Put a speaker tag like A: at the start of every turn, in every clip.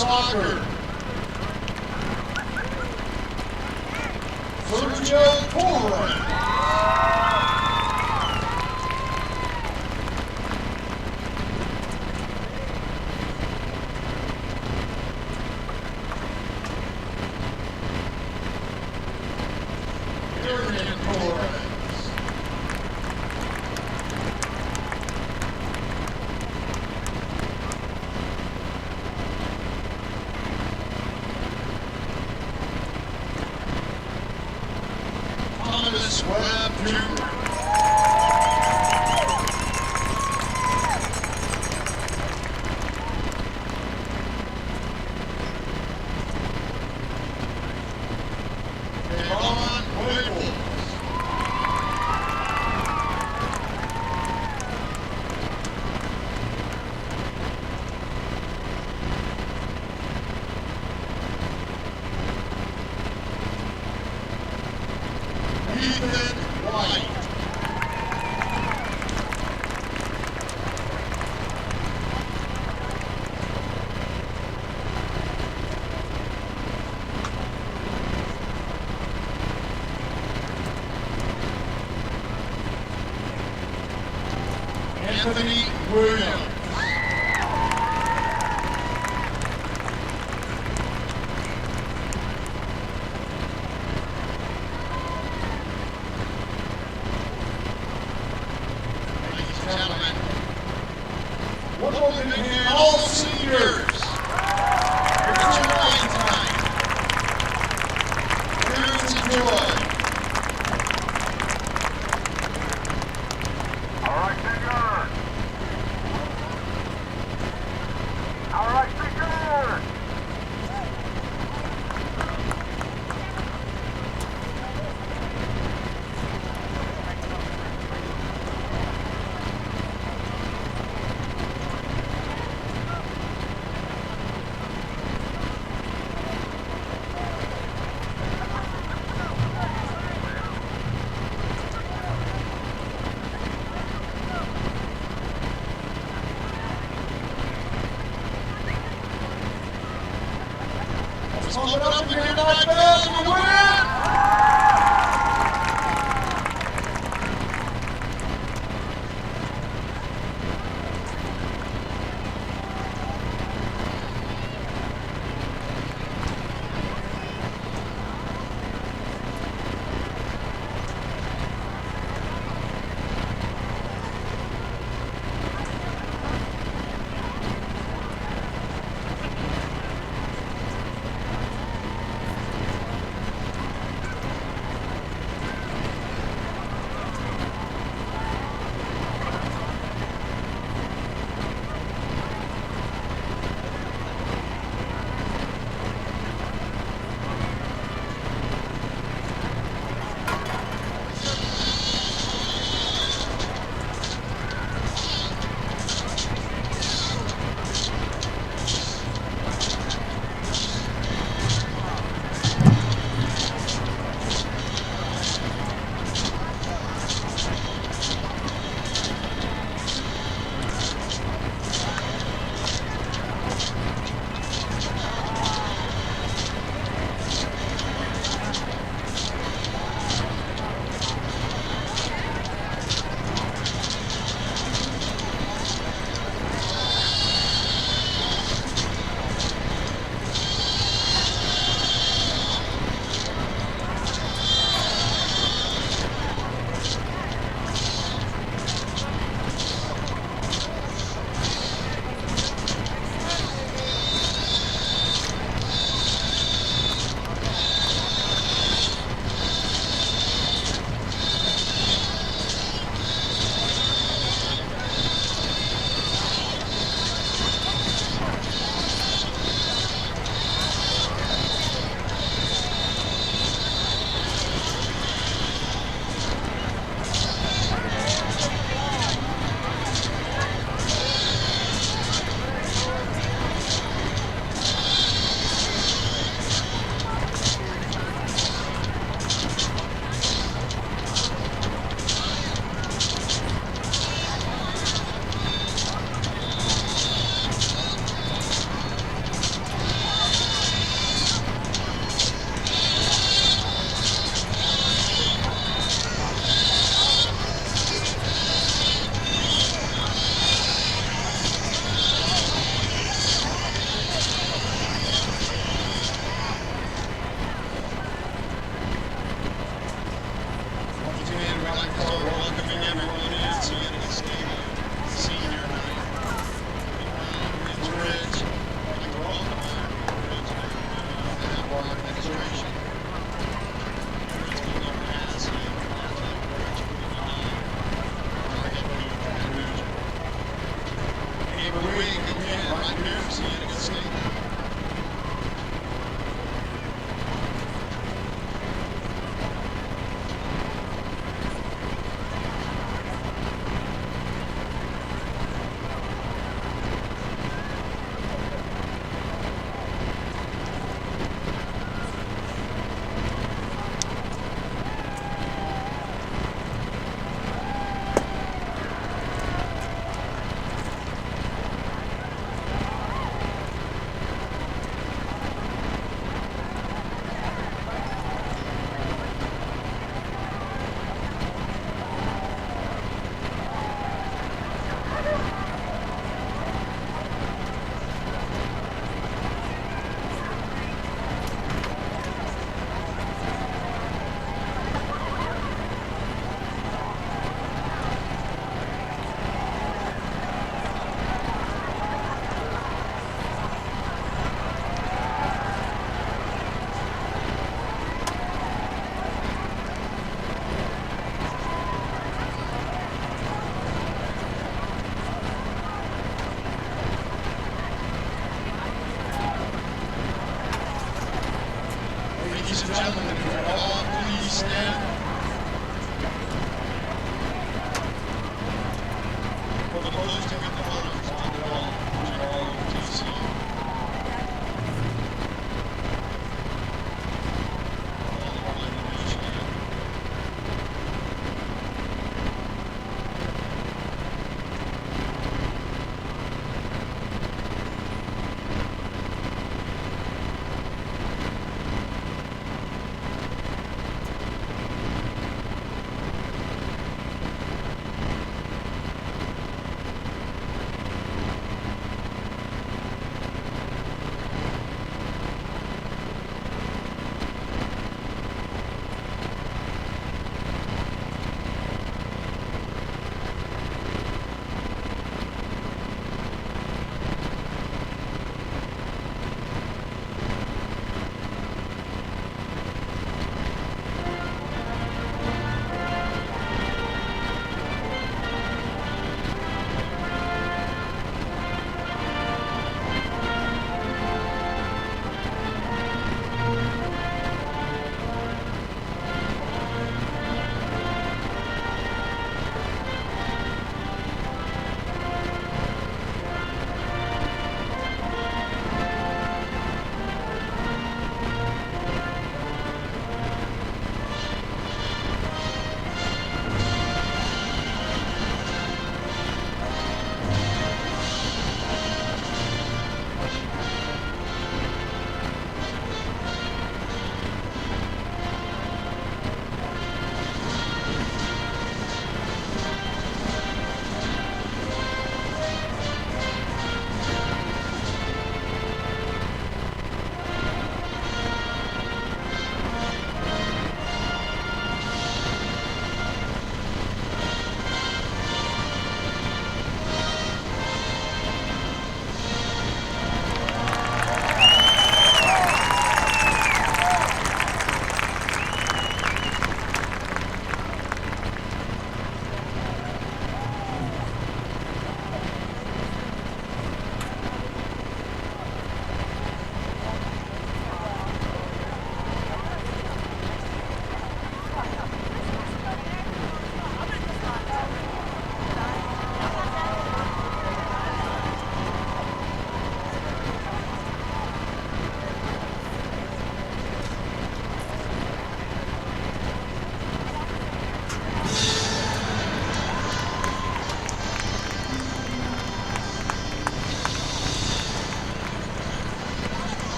A: Soccer. Sergio Torres. Anthony Williams. Ladies and gentlemen, one more big hand, all seniors. Here to join tonight. Here to join. Pump it up again, nice bell, and you win! Ladies and gentlemen, if you would all please stand for the posting of the honors on the wall, which are all TC.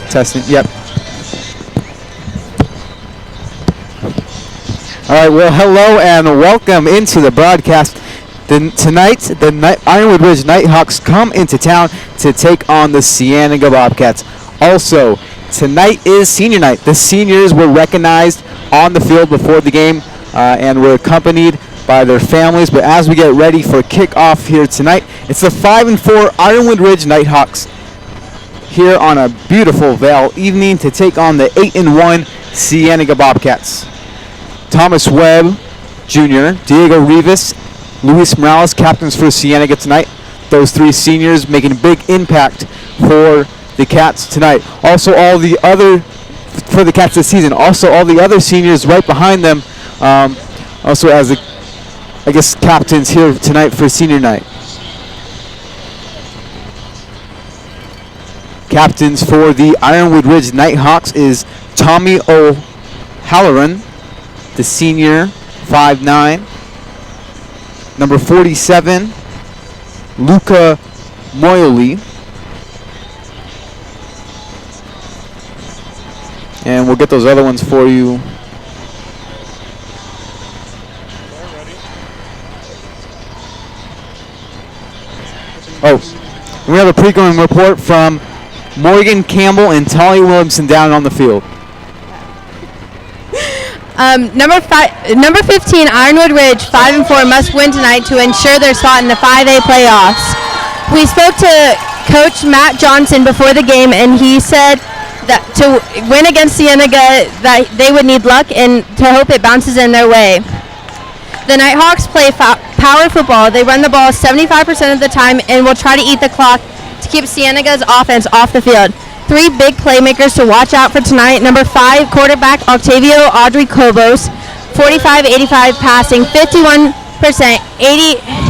B: Testing, yep. All right, well, hello and welcome into the broadcast. Tonight, the Ironwood Ridge Nighthawks come into town to take on the Cienega Bobcats. Also, tonight is senior night. The seniors were recognized on the field before the game and were accompanied by their families. But as we get ready for kickoff here tonight, it's the 5-4 Ironwood Ridge Nighthawks here on a beautiful Vale evening to take on the 8-1 Cienega Bobcats. Thomas Webb Jr., Diego Rivas, Luis Morales, captains for Cienega tonight. Those three seniors making a big impact for the Cats tonight. Also, all the other for the Cats this season. Also, all the other seniors right behind them. Also, as captains here tonight for senior night. Captains for the Ironwood Ridge Nighthawks is Tommy O'Halloran, the senior, 5'9". Number 47, Luca Moyoli. And we'll get those other ones for you. Oh, we have a pregame report from Morgan Campbell and Tolly Williamson down on the field.
C: Number 15, Ironwood Ridge, 5-4, must win tonight to ensure their spot in the 5A playoffs. We spoke to Coach Matt Johnson before the game, and he said that to win against Cienega, that they would need luck and to hope it bounces in their way. The Nighthawks play power football. They run the ball 75% of the time and will try to eat the clock to keep Cienega's offense off the field. 3 big playmakers to watch out for tonight. Number 5, quarterback Octavio Audrey Cobos, 45-85 passing, 51%,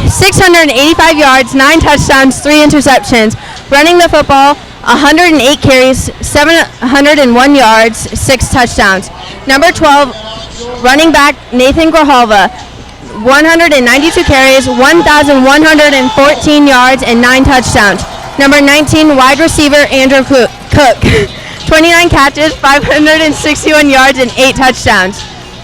C: 685 yards, 9 touchdowns, 3 interceptions. Running the football, 108 carries, 701 yards, 6 touchdowns. Number 12, running back Nathan Grijalva, 192 carries, 1,114 yards, and 9 touchdowns. Number 19, wide receiver Andrew Cook, 29 catches, 561 yards, and 8 touchdowns.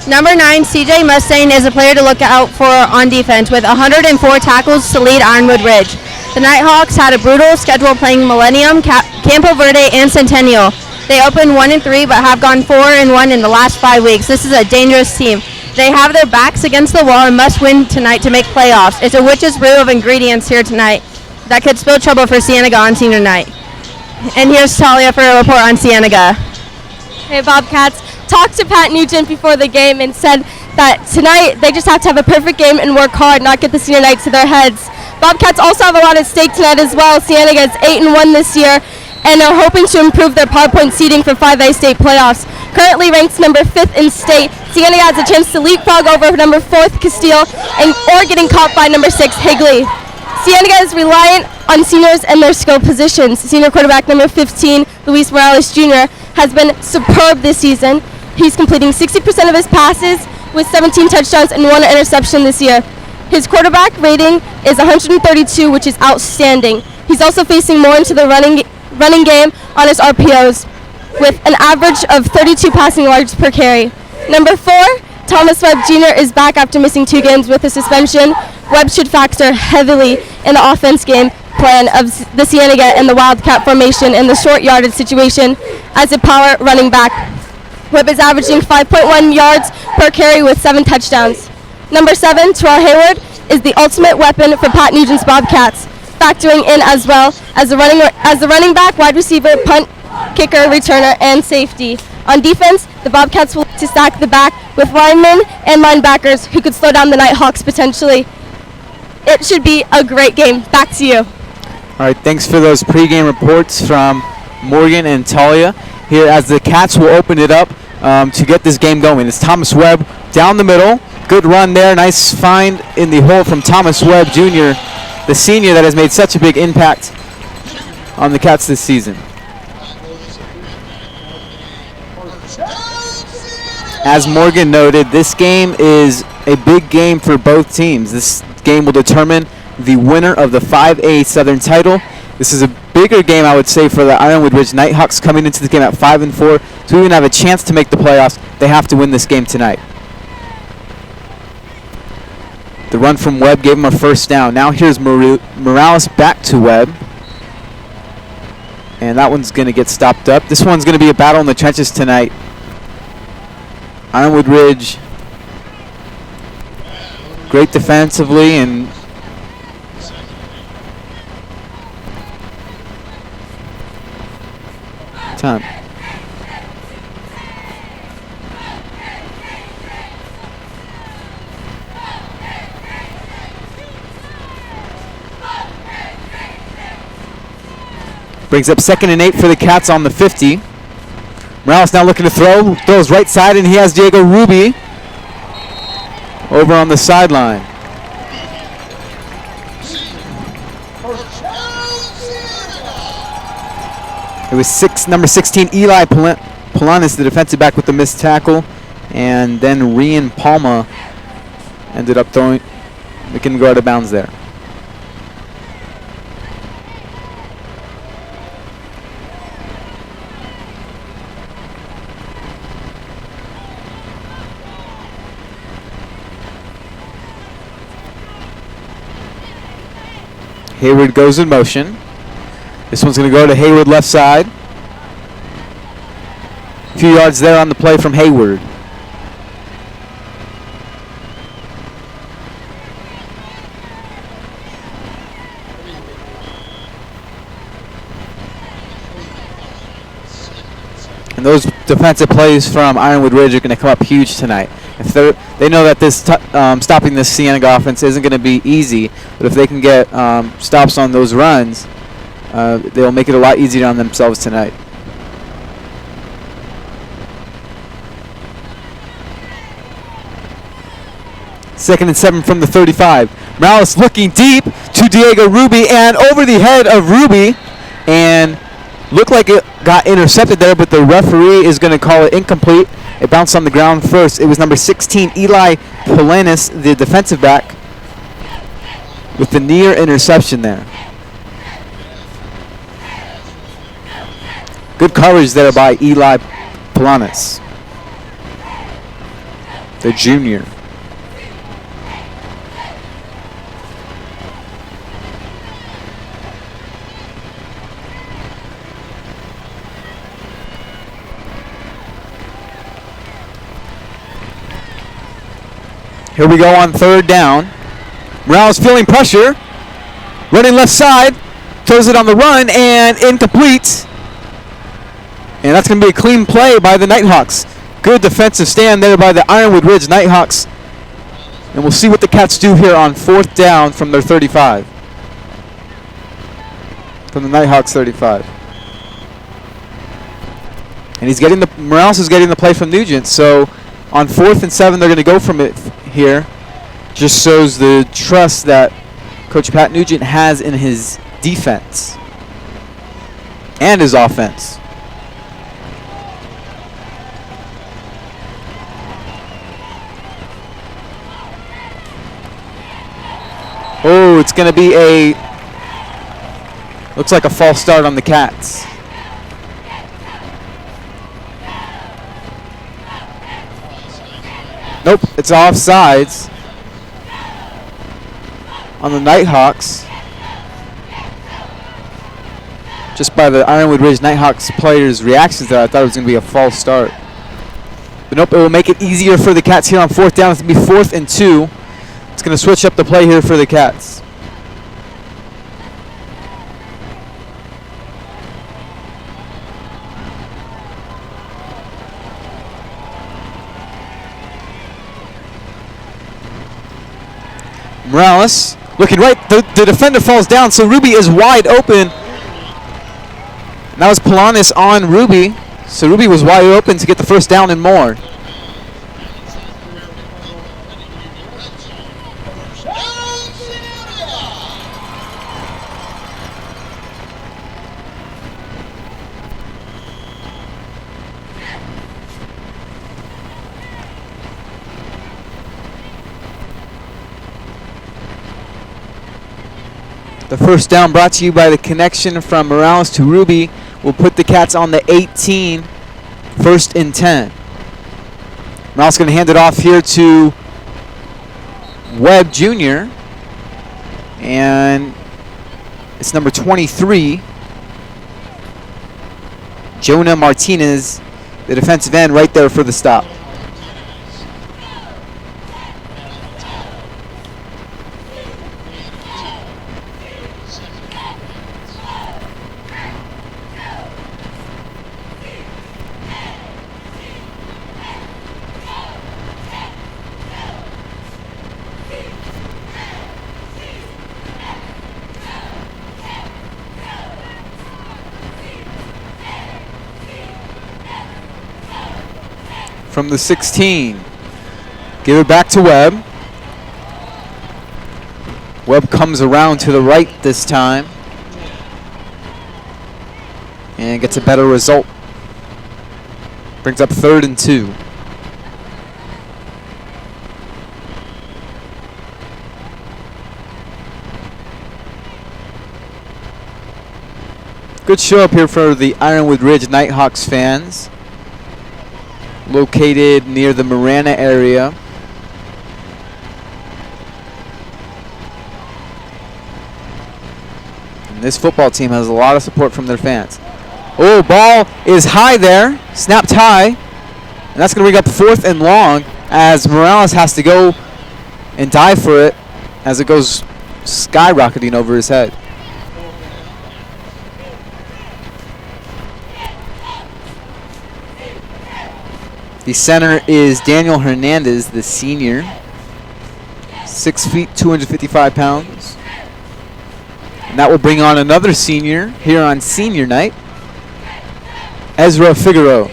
C: Number 9, CJ Mustang is a player to look out for on defense with 104 tackles to lead Ironwood Ridge. The Nighthawks had a brutal schedule playing Millennium, Campo Verde, and Centennial. They opened 1-3 but have gone 4-1 in the last 5 weeks. This is a dangerous team. They have their backs against the wall and must win tonight to make playoffs. It's a witch's brew of ingredients here tonight that could spell trouble for Cienega on senior night. And here's Talia for a report on Cienega.
D: Hey, Bobcats. Talked to Pat Nugent before the game and said that tonight they just have to have a perfect game and work hard, not get the senior night to their heads. Bobcats also have a lot at stake tonight as well. Cienega is 8-1 this year and are hoping to improve their PowerPoint seeding for 5A state playoffs. Currently ranked number 5th in state, Cienega has a chance to leapfrog over number 4th Castile or getting caught by number 6 Higley. Cienega is reliant on seniors and their skill positions. Senior quarterback number 15, Luis Morales Jr., has been superb this season. He's completing 60% of his passes with 17 touchdowns and 1 interception this year. His quarterback rating is 132, which is outstanding. He's also facing more into the running game on his RPOs with an average of 32 passing yards per carry. Number 4, Thomas Webb Jr. is back after missing 2 games with a suspension. Webb should factor heavily in the offense game plan of the Cienega and the Wildcat formation in the short yardage situation as a power running back. Webb is averaging 5.1 yards per carry with 7 touchdowns. Number 7, Terrell Hayward, is the ultimate weapon for Pat Nugent's Bobcats, factoring in as well as the running back, wide receiver, punt, kicker, returner, and safety. On defense, the Bobcats will look to stack the back with linemen and linebackers who could slow down the Nighthawks potentially. It should be a great game. Back to you.
B: All right, thanks for those pregame reports from Morgan and Talia. Here as the Cats will open it up to get this game going. It's Thomas Webb down the middle. Good run there. Nice find in the hole from Thomas Webb Jr., the senior that has made such a big impact on the Cats this season. As Morgan noted, this game is a big game for both teams. This game will determine the winner of the 5A Southern title. This is a bigger game, I would say, for the Ironwood Ridge Nighthawks coming into this game at 5-4. To even have a chance to make the playoffs, they have to win this game tonight. The run from Webb gave him a first down. Now here's Morales back to Webb. And that one's going to get stopped up. This one's going to be a battle in the trenches tonight. Ironwood Ridge, great defensively and time. Brings up 2nd and 8 for the Cats on the 50. Morales now looking to throw. Throws right side, and he has Diego Ruby over on the sideline. It was number 16, Eli Polanis, the defensive back with the missed tackle. And then Rian Palma ended up throwing. They can go out of bounds there. Hayward goes in motion. This one's going to go to Hayward left side. A few yards there on the play from Hayward. And those defensive plays from Ironwood Ridge are going to come up huge tonight. If they know that this stopping this Cienega offense isn't going to be easy, but if they can get stops on those runs, they'll make it a lot easier on themselves tonight. Second and 7 from the 35. Morales looking deep to Diego Ruby and over the head of Ruby, and looked like it got intercepted there, but the referee is going to call it incomplete. It bounced on the ground first. It was number 16, Eli Polanis, the defensive back, with the near interception there. Good coverage there by Eli Polanis, the junior. Here we go on third down. Morales feeling pressure. Running left side. Throws it on the run and incomplete. And that's going to be a clean play by the Nighthawks. Good defensive stand there by the Ironwood Ridge Nighthawks. And we'll see what the Cats do here on fourth down from their 35. From the Nighthawks 35. And Morales is getting the play from Nugent. So on 4th and 7, they're going to go from it here. Just shows the trust that Coach Pat Nugent has in his defense and his offense. Oh, it's going to be looks like a false start on the Cats. Nope, it's offsides on the Nighthawks. Just by the Ironwood Ridge Nighthawks players' reactions there, I thought it was going to be a false start. But nope, it will make it easier for the Cats here on fourth down. It's going to be 4th and 2. It's going to switch up the play here for the Cats. Morales looking right. The defender falls down, so Ruby is wide open. And that was Polanis on Ruby. So Ruby was wide open to get the first down and more. The first down brought to you by the connection from Morales to Ruby will put the Cats on the 18, 1st and 10. Morales going to hand it off here to Webb Jr. And it's number 23, Jonah Martinez, the defensive end, right there for the stop. From the 16. Give it back to Webb. Webb comes around to the right this time and gets a better result. Brings up 3rd and 2. Good show up here for the Ironwood Ridge Nighthawks fans. Located near the Marana area. And this football team has a lot of support from their fans. Oh, ball is high there, snapped high, and that's going to bring up 4th and long as Morales has to go and dive for it as it goes skyrocketing over his head. The center is Daniel Hernandez, the senior. 6 feet, 255 pounds. And that will bring on another senior here on senior night, Ezra Figueroa.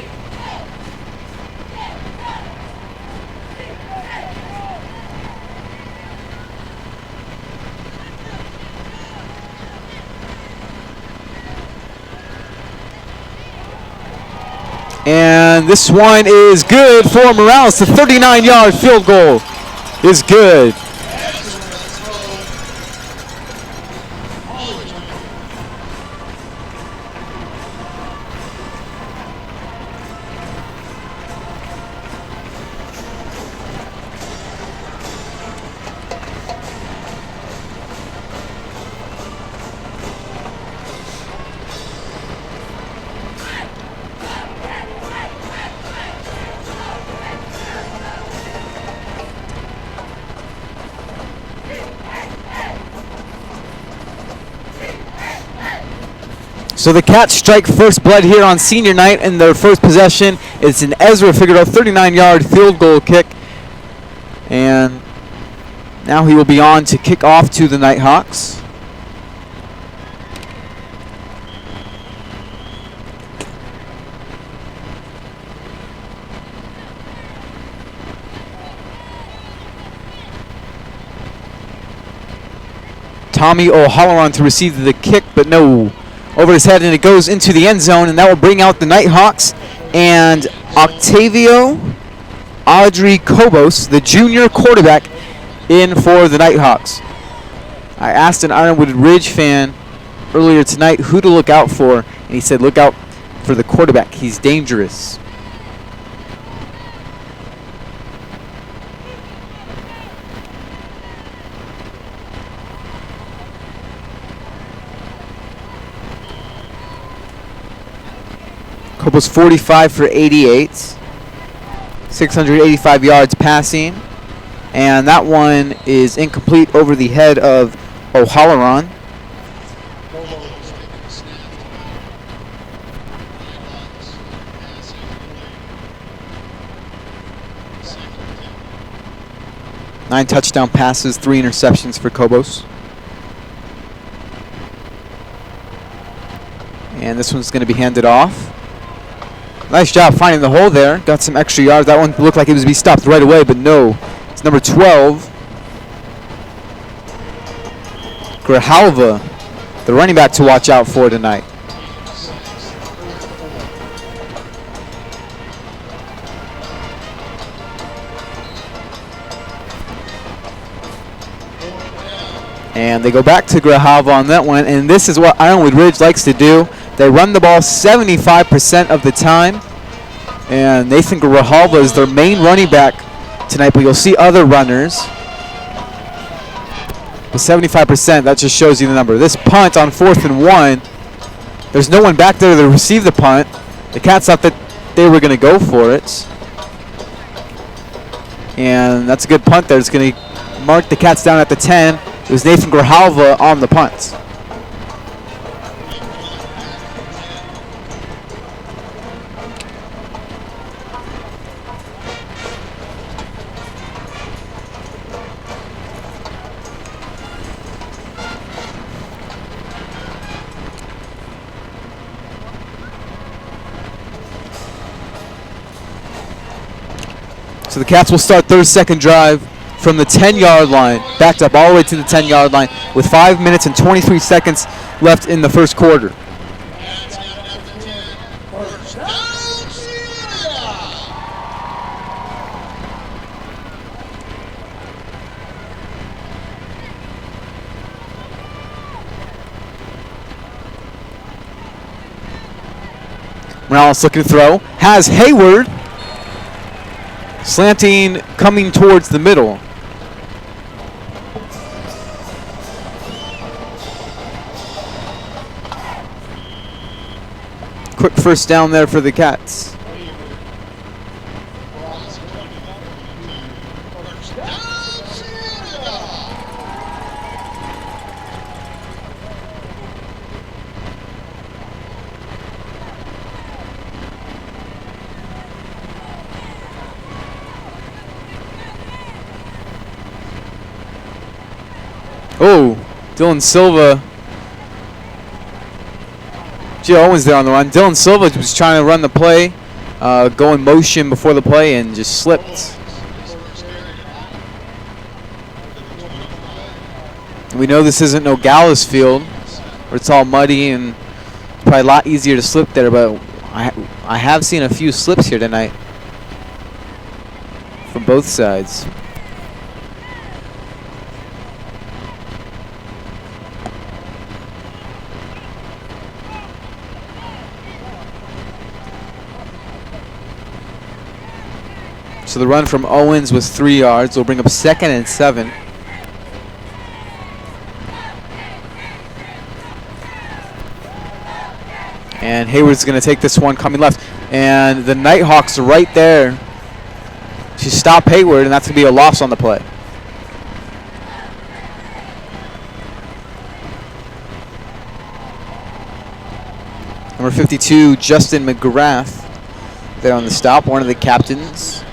B: And this one is good for Morales. The 39-yard field goal is good. So the Cats strike first blood here on senior night, and their first possession is an Ezra Figueroa 39-yard field goal kick. And now he will be on to kick off to the Nighthawks. Tommy O'Halloran to receive the kick, but no. Over his head, and it goes into the end zone, and that will bring out the Nighthawks and Octavio Audrey Cobos, the junior quarterback, in for the Nighthawks. I asked an Ironwood Ridge fan earlier tonight who to look out for, and he said look out for the quarterback. He's dangerous. Cobos 45 for 88, 685 yards passing, and that one is incomplete over the head of O'Halloran. Nine touchdown passes, 3 interceptions for Cobos. And this one's going to be handed off. Nice job finding the hole there. Got some extra yards. That one looked like it was to be stopped right away, but no. It's number 12. Grijalva, the running back to watch out for tonight. And they go back to Grijalva on that one, and this is what Ironwood Ridge likes to do. They run the ball 75% of the time, and Nathan Grijalva is their main running back tonight, but you'll see other runners. But 75%, that just shows you the number. This punt on 4th and 1, there's no one back there to receive the punt. The Cats thought that they were going to go for it. And that's a good punt there. It's going to mark the Cats down at the 10. It was Nathan Grijalva on the punt. So the Cats will start their second drive from the 10-yard line, backed up all the way to the 10-yard line with 5 minutes and 23 seconds left in the first quarter. Morales looking to throw, has Hayward. Slanting, coming towards the middle. quick first down there for the Cats. Oh, Dylan Silva. Joe Owens there on the run. Dylan Silva was trying to run the play, go in motion before the play, and just slipped. We know this isn't Nogales Field, where it's all muddy and it's probably a lot easier to slip there, but I have seen a few slips here tonight from both sides. So the run from Owens was 3 yards. Will bring up 2nd and 7. And Hayward's going to take this one coming left. And the Nighthawks are right there to stop Hayward, and that's going to be a loss on the play. Number 52, Justin McGrath, there on the stop, one of the captains.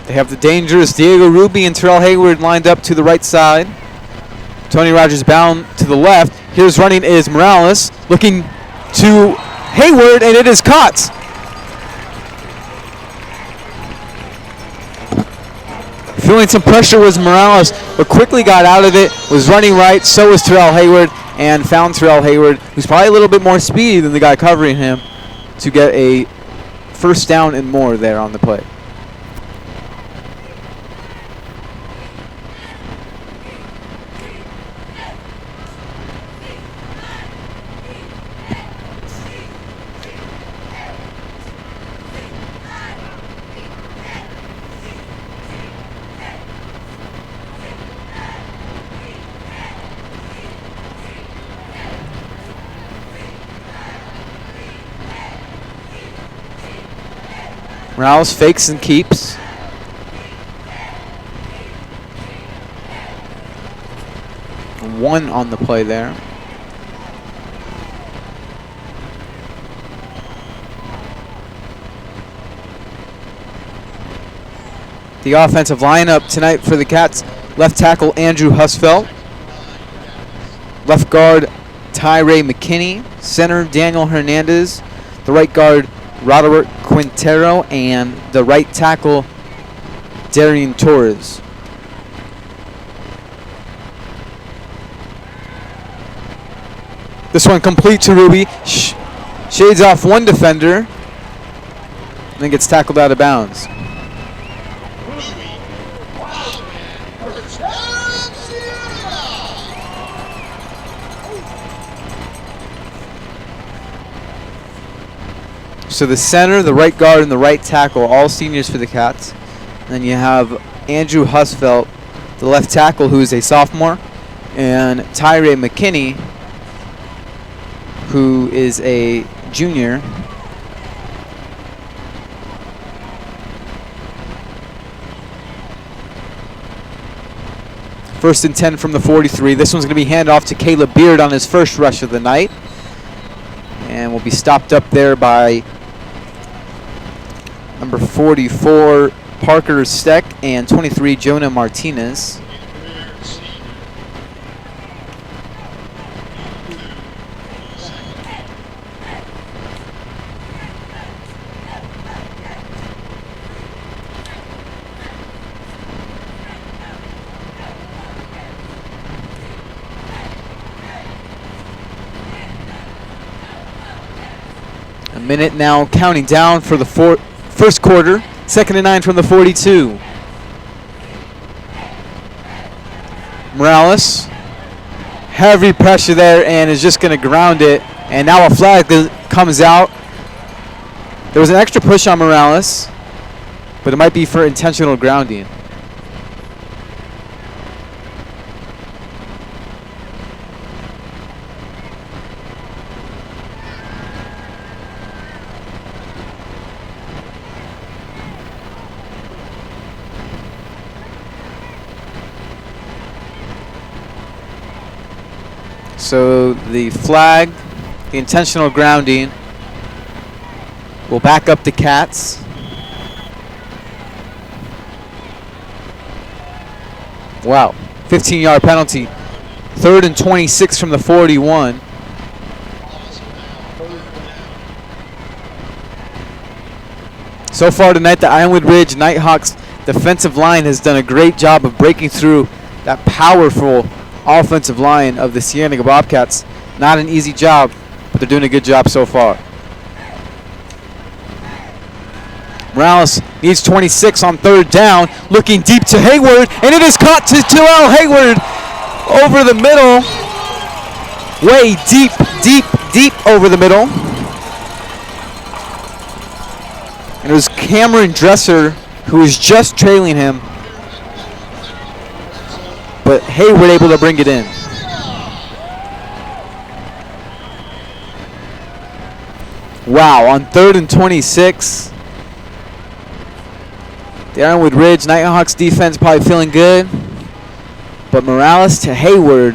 B: They have the dangerous Diego Ruby and Terrell Hayward lined up to the right side. Tony Rogers bound to the left. Here's running is Morales, looking to Hayward, and it is caught. Feeling some pressure was Morales, but quickly got out of it, was running right, so was Terrell Hayward, and found Terrell Hayward, who's probably a little bit more speedy than the guy covering him, to get a first down and more there on the play. Morales fakes and keeps. One on the play there. The offensive lineup tonight for the Cats: left tackle Andrew Husfeld, left guard Tyree McKinney, center Daniel Hernandez, the right guard Roderick Quintero, and the right tackle Darian Torres. This one complete to Ruby. Shades off one defender, and then gets tackled out of bounds. So the center, the right guard, and the right tackle, all seniors for the Cats. And then you have Andrew Husfeld, the left tackle, who is a sophomore, and Tyree McKinney, who is a junior. First and 10 from the 43. This one's going to be handed off to Caleb Beard on his first rush of the night. And will be stopped up there by number 44, Parker Steck, and 23, Jonah Martinez. A minute now counting down for the first quarter. 2nd and 9 from the 42. Morales. Heavy pressure there and is just going to ground it. And now a flag comes out. There was an extra push on Morales, but it might be for intentional grounding. So the flag, the intentional grounding, will back up the Cats. Wow, 15-yard penalty. 3rd and 26 from the 41. So far tonight, the Ironwood Ridge Nighthawks defensive line has done a great job of breaking through that powerful offensive line of the Cienega Bobcats. Not an easy job, but they're doing a good job so far. Morales needs 26 on 3rd down, looking deep to Hayward, and it is caught to Terrell Hayward over the middle. Way deep, deep, deep over the middle. And it was Cameron Dresser who was just trailing him, but Hayward able to bring it in. Wow, on 3rd and 26. The Ironwood Ridge Nighthawks defense probably feeling good, but Morales to Hayward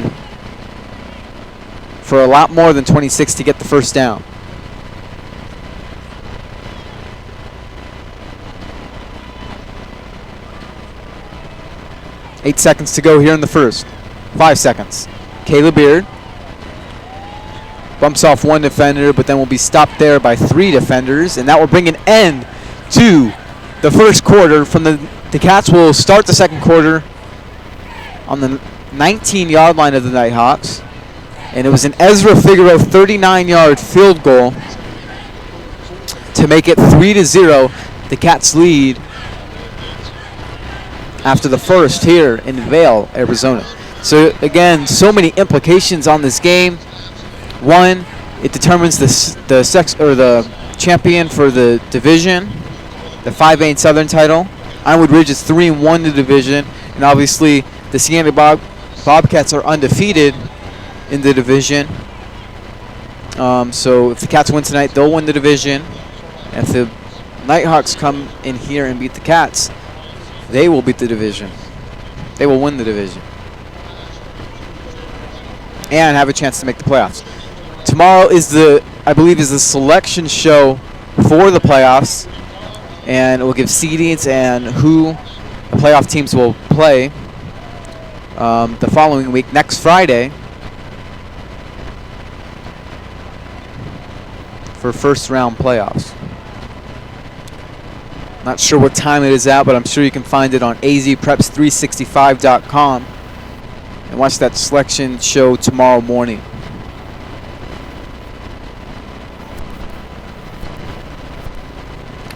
B: for a lot more than 26 to get the first down. Eight seconds to go here in the first. 5 seconds. Caleb Beard bumps off one defender, but then will be stopped there by 3 defenders, and that will bring an end to the first quarter. From the Cats will start the second quarter on the 19-yard line of the Nighthawks, and it was an Ezra Figueroa 39-yard field goal to make it 3-0. The Cats lead after the first here in Vail, Arizona. So again, so many implications on this game. One, it determines the champion for the division, the 5A Southern title. Ironwood Ridge is 3-1 in the division, and obviously the Cienega Bobcats are undefeated in the division. So if the Cats win tonight, they'll win the division. And if the Nighthawks come in here and beat the Cats, they will beat the division. They will win the division and have a chance to make the playoffs. Tomorrow is I believe the selection show for the playoffs, and it will give seedings and who the playoff teams will play the following week, next Friday, for first round playoffs. Not sure what time it is at, but I'm sure you can find it on azpreps365.com and watch that selection show tomorrow morning.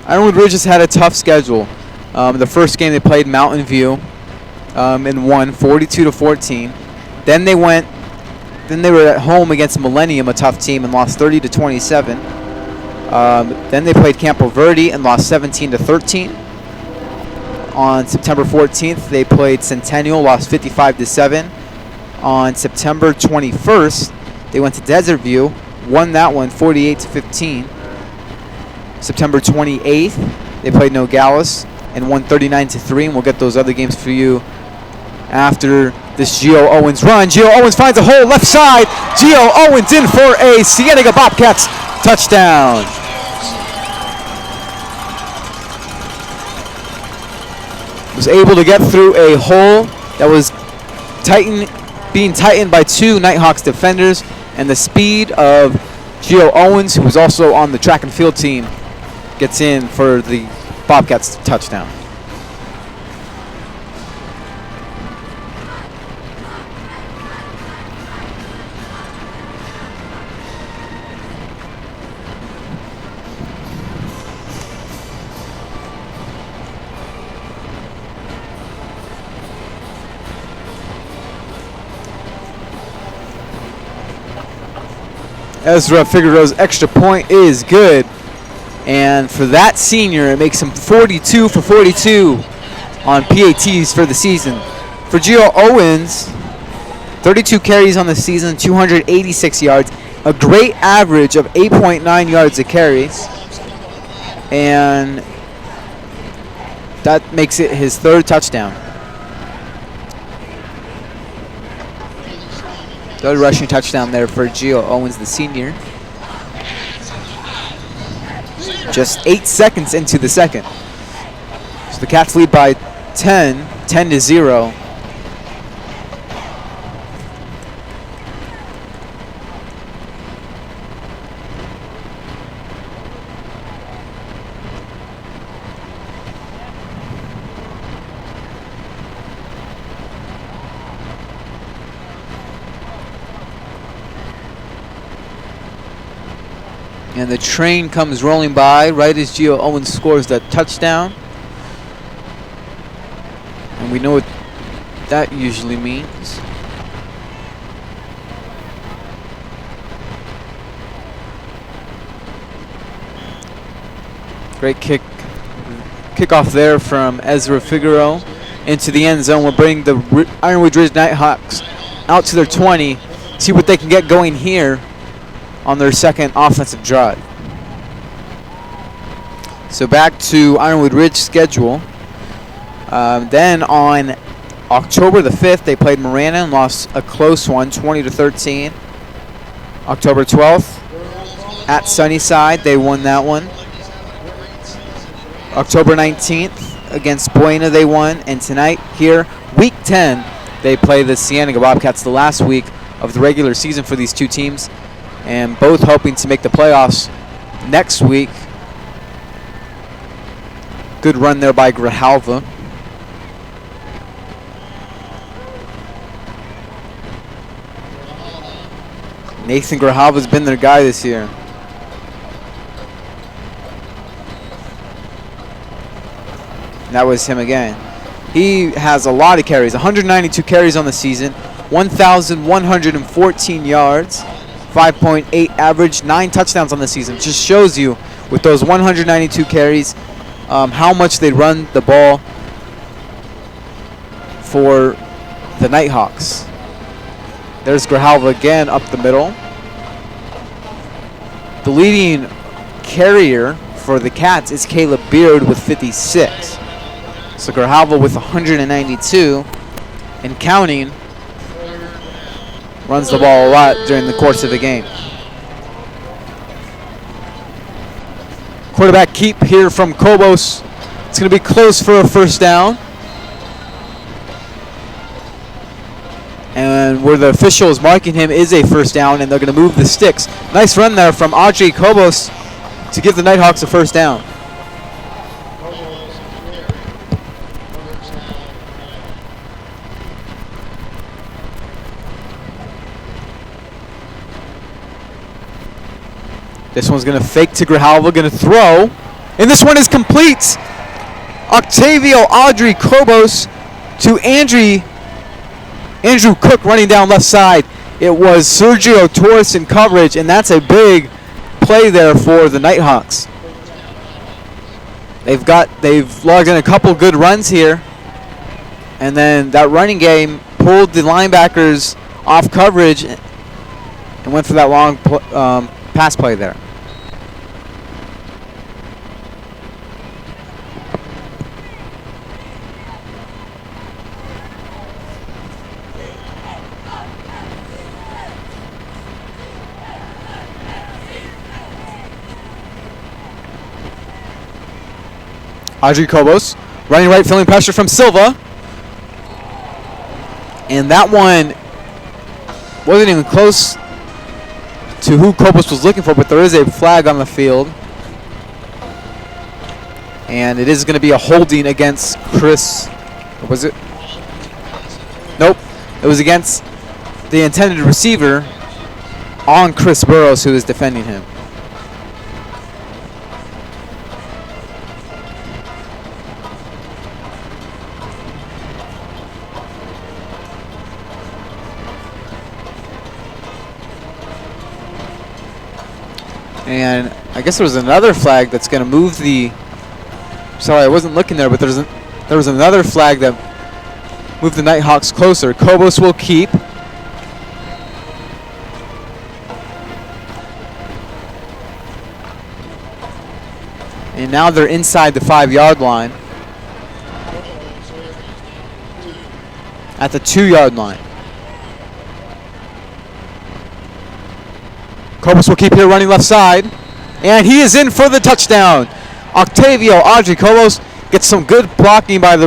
B: Ironwood Ridge has had a tough schedule. The first game they played Mountain View and won 42-14. Then they were at home against Millennium, a tough team, and lost 30-27. Then they played Campo Verde and lost 17-13. On September 14th, they played Centennial, lost 55-7. On September 21st, they went to Desert View, won that one 48-15. September 28th, they played Nogales and won 39-3. And we'll get those other games for you after this Gio Owens run. Gio Owens finds a hole left side. Gio Owens in for a Cienega Bobcats touchdown. Was able to get through a hole that was being tightened by 2 Nighthawks defenders, and the speed of Gio Owens, who was also on the track and field team, gets in for the Bobcats touchdown. Ezra Figueroa's extra point is good. And for that senior, it makes him 42 for 42 on PATs for the season. For Gio Owens, 32 carries on the season, 286 yards, a great average of 8.9 yards a carry. And that makes it his third touchdown. Third rushing touchdown there for Gio Owens, the senior. Just 8 seconds into the second. So the Cats lead by 10-0. And the train comes rolling by right as Gio Owens scores that touchdown. And we know what that usually means. Great kickoff there from Ezra Figueroa into the end zone. We'll bring the Ironwood Ridge Nighthawks out to their 20. See what they can get going here on their second offensive drive. So back to Ironwood Ridge schedule. Then on October the 5th, they played Marana and lost a close one, 20-13. October 12th, at Sunnyside, they won that one. October 19th, against Buena, they won. And tonight, here, week 10, they play the Cienega Bobcats, the last week of the regular season for these two teams, and both hoping to make the playoffs next week. Good run there by Grijalva. Nathan Grijalva's been their guy this year. That was him again. He has a lot of carries, 192 carries on the season, 1,114 yards, 5.8 average, 9 touchdowns on the season. Just shows you with those 192 carries how much they run the ball for the Nighthawks. There's Grijalva again up the middle. The leading carrier for the Cats is Caleb Beard with 56. So Grijalva with 192 and counting. Runs the ball a lot during the course of the game. Quarterback keep here from Cobos. It's going to be close for a first down. And where the official is marking him is a first down, and they're going to move the sticks. Nice run there from Audrey Cobos to give the Nighthawks a first down. This one's going to fake to Grijalva, going to throw. And this one is complete. Octavio Audrey Cobos to Andrew Cook running down left side. It was Sergio Torres in coverage, and that's a big play there for the Nighthawks. They've logged in a couple good runs here. And then that running game pulled the linebackers off coverage and went for that long pass play there. Audrey Cobos running right, feeling pressure from Silva. And that one wasn't even close to who Cobos was looking for, but there is a flag on the field. And it is going to be a holding against Chris. What was it? Nope. It was against the intended receiver on Chris Burrows, who is defending him. And I guess there was another flag that's going to move the... Sorry, I wasn't looking there, but there was another flag that moved the Nighthawks closer. Kobos will keep. And now they're inside the 5-yard line. At the 2-yard line. Kobos will keep here running left side. And he is in for the touchdown. Octavio Audrey Kobos gets some good blocking by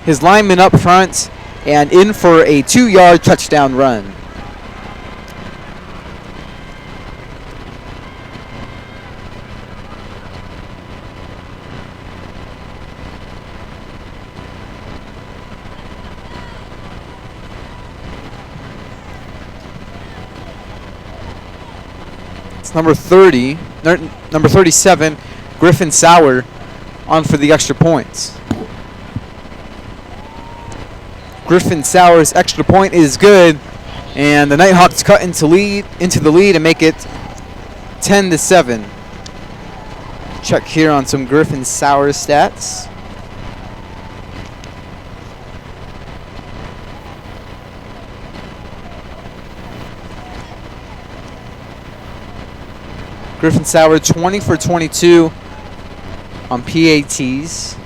B: his lineman up front and in for a 2-yard touchdown run. Number 37, Griffin Sauer, on for the extra points. Griffin Sauer's extra point is good, and the Nighthawks cut into the lead and make it 10-7. Check here on some Griffin Sauer stats. Griffin Sauer 20 for 22 on PATs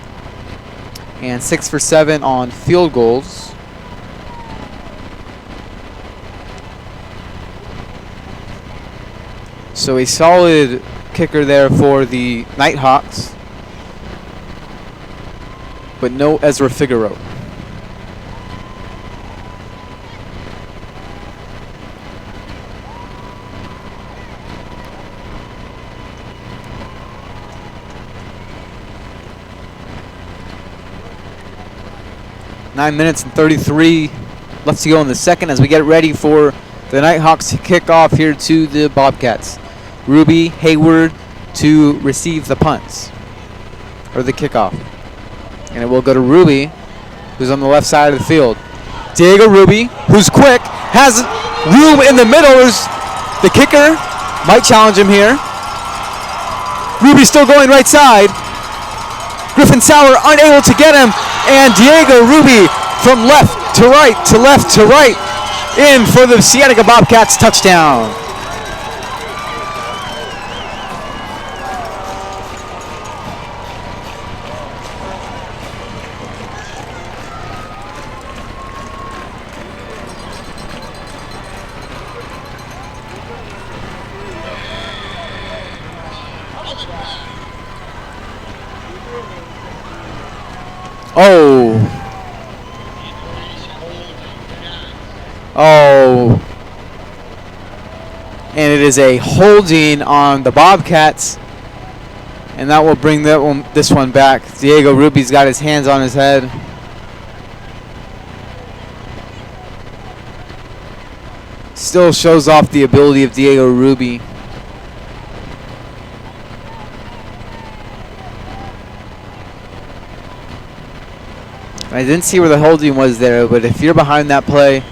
B: and 6 for 7 on field goals. So a solid kicker there for the Nighthawks, but no Ezra Figueroa. Nine minutes and 33 left to go in the second as we get ready for the Nighthawks to kick off here to the Bobcats. Ruby Hayward to receive the punts, or the kickoff. And it will go to Ruby, who's on the left side of the field. Diego Ruby, who's quick, has room in the middle. The kicker might challenge him here. Ruby still going right side. Griffin Sauer unable to get him, and Diego Ruby from left to right to left to right in for the Cienega Bobcats touchdown. Oh. And it is a holding on the Bobcats. And that will bring this one back. Diego Ruby's got his hands on his head. Still shows off the ability of Diego Ruby. I didn't see where the holding was there, but if you're behind that play,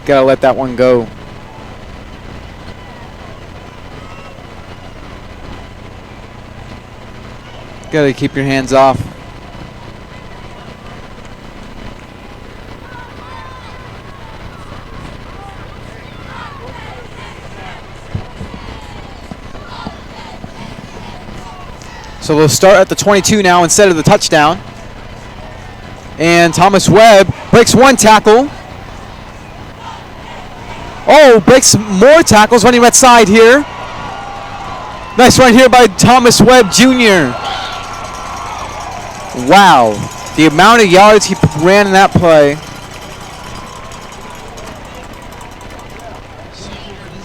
B: gotta let that one go. Gotta keep your hands off. So they'll start at the 22 now instead of the touchdown. And Thomas Webb breaks one tackle. Oh, breaks more tackles running right side here. Nice run here by Thomas Webb Jr. Wow. The amount of yards he ran in that play.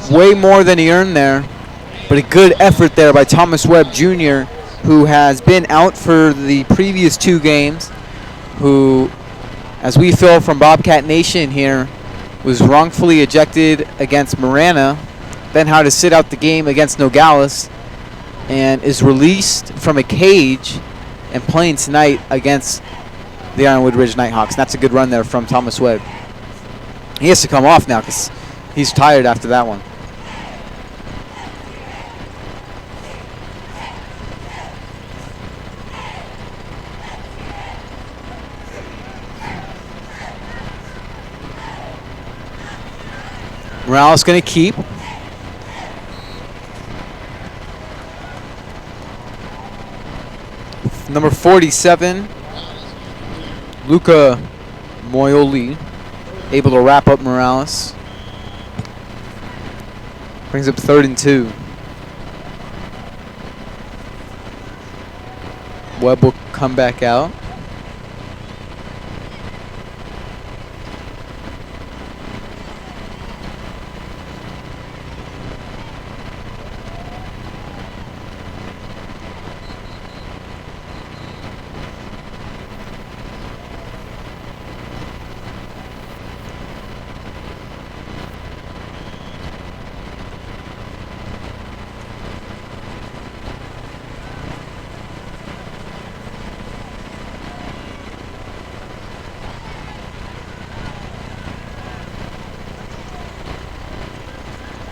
B: Way more than he earned there. But a good effort there by Thomas Webb Jr., who has been out for the previous 2 games. Who, as we feel from Bobcat Nation here, was wrongfully ejected against Marana, then had to sit out the game against Nogales, and is released from a cage and playing tonight against the Ironwood Ridge Nighthawks. That's a good run there from Thomas Webb. He has to come off now because he's tired after that one. Morales going to keep. Number 47, Luca Moyoli, able to wrap up Morales. Brings up 3rd and 2. Webb will come back out.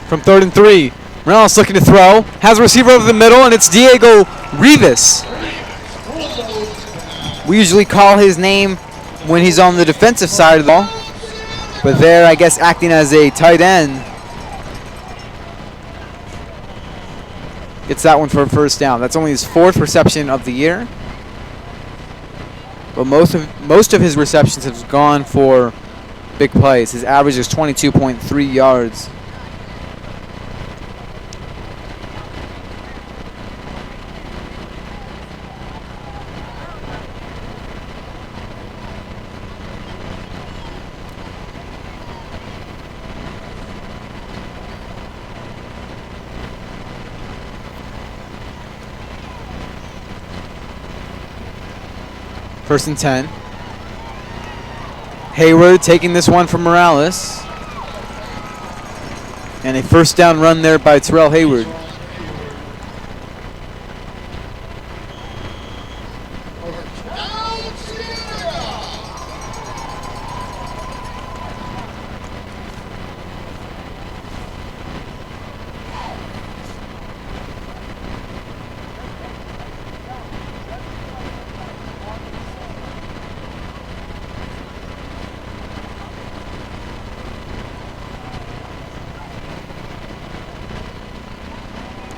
B: From 3rd and 3, Morales looking to throw, has a receiver over the middle, and it's Diego Rivas. We usually call his name when he's on the defensive side of the ball, but there, I guess, acting as a tight end. Gets that one for a 1st down. That's only his 4th reception of the year, but most of his receptions have gone for big plays. His average is 22.3 yards. First and 10. Hayward taking this one from Morales. And a 1st down run there by Terrell Hayward.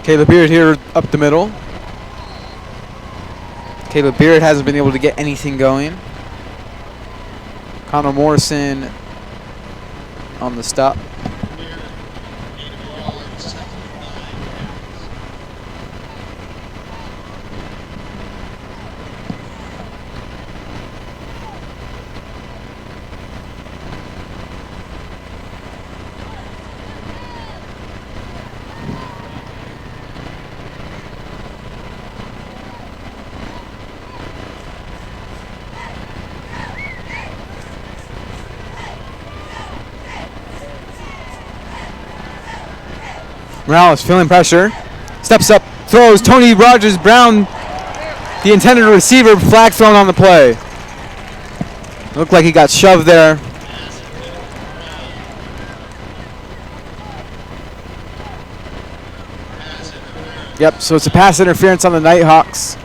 B: Caleb Beard here up the middle. Caleb Beard hasn't been able to get anything going. Connor Morrison on the stop. Morales feeling pressure, steps up, throws. Tony Rogers Brown, the intended receiver, flag thrown on the play. Looked like he got shoved there. Yep, so it's a pass interference on the Nighthawks.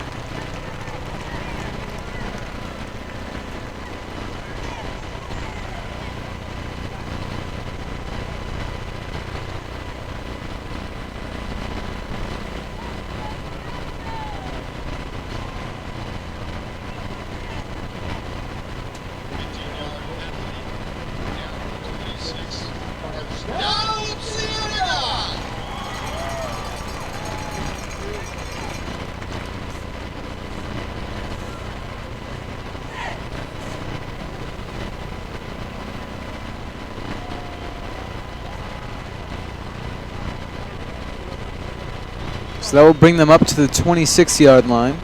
B: So that will bring them up to the 26-yard line.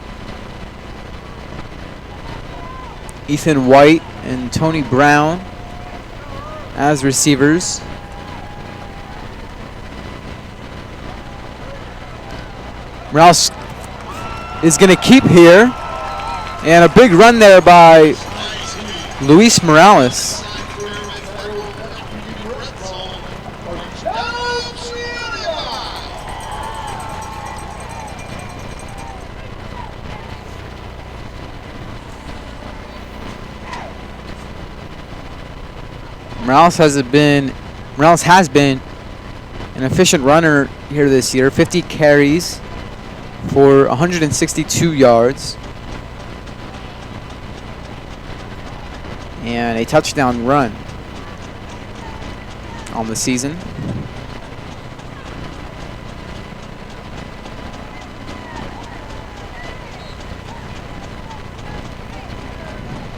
B: Ethan White and Tony Brown as receivers. Morales is going to keep here. And a big run there by Luis Morales. Morales has been an efficient runner here this year. 50 carries for 162 yards. And a touchdown run on the season.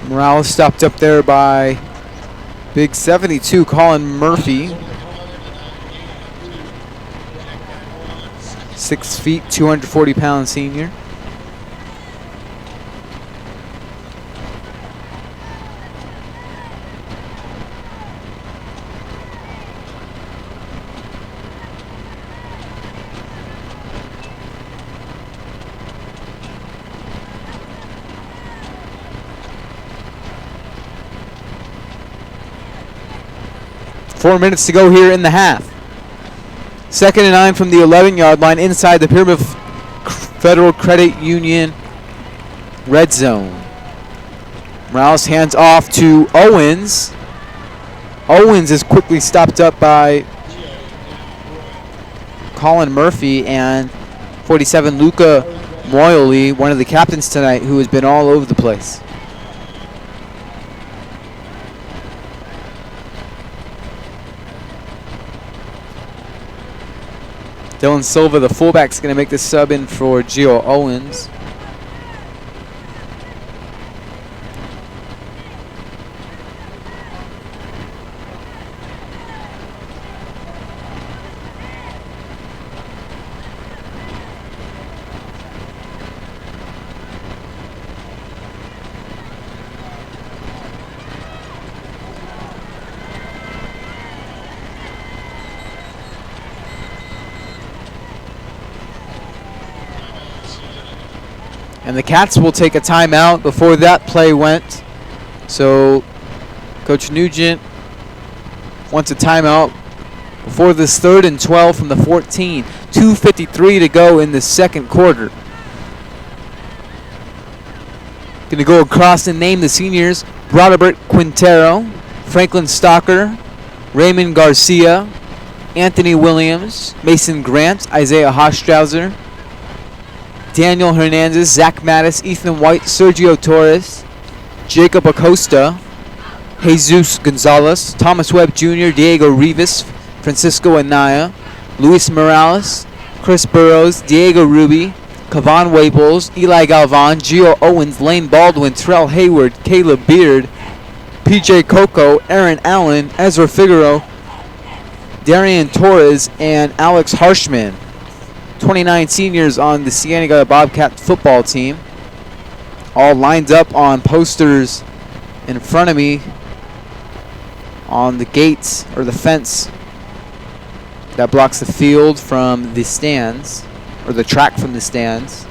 B: Morales stopped up there by big 72, Colin Murphy. 6 feet, 240-pound senior. Four minutes to go here in the half. 2nd and 9 from the 11-yard line inside the Pyramid Federal Credit Union red zone. Morales hands off to Owens. Owens is quickly stopped up by Colin Murphy and 47 Luca Moyoli, one of the captains tonight, who has been all over the place. Dylan Silva, the fullback, is going to make the sub in for Gio Owens. And the Cats will take a timeout before that play went. So Coach Nugent wants a timeout before this 3rd and 12 from the 14. 2:53 to go in the second quarter. Going to go across and name the seniors: Robert Quintero, Franklin Stalker, Raymond Garcia, Anthony Williams, Mason Grant, Isaiah Hochstrauser, Daniel Hernandez, Zach Mattis, Ethan White, Sergio Torres, Jacob Acosta, Jesus Gonzalez, Thomas Webb Jr., Diego Rivas, Francisco Anaya, Luis Morales, Chris Burrows, Diego Ruby, Kavan Waples, Eli Galvan, Gio Owens, Lane Baldwin, Terrell Hayward, Caleb Beard, PJ Coco, Aaron Allen, Ezra Figueroa, Darian Torres, and Alex Harshman. 29 seniors on the Cienega Bobcat football team, all lined up on posters in front of me on the gates or the fence that blocks the field from the stands, or the track from the stands.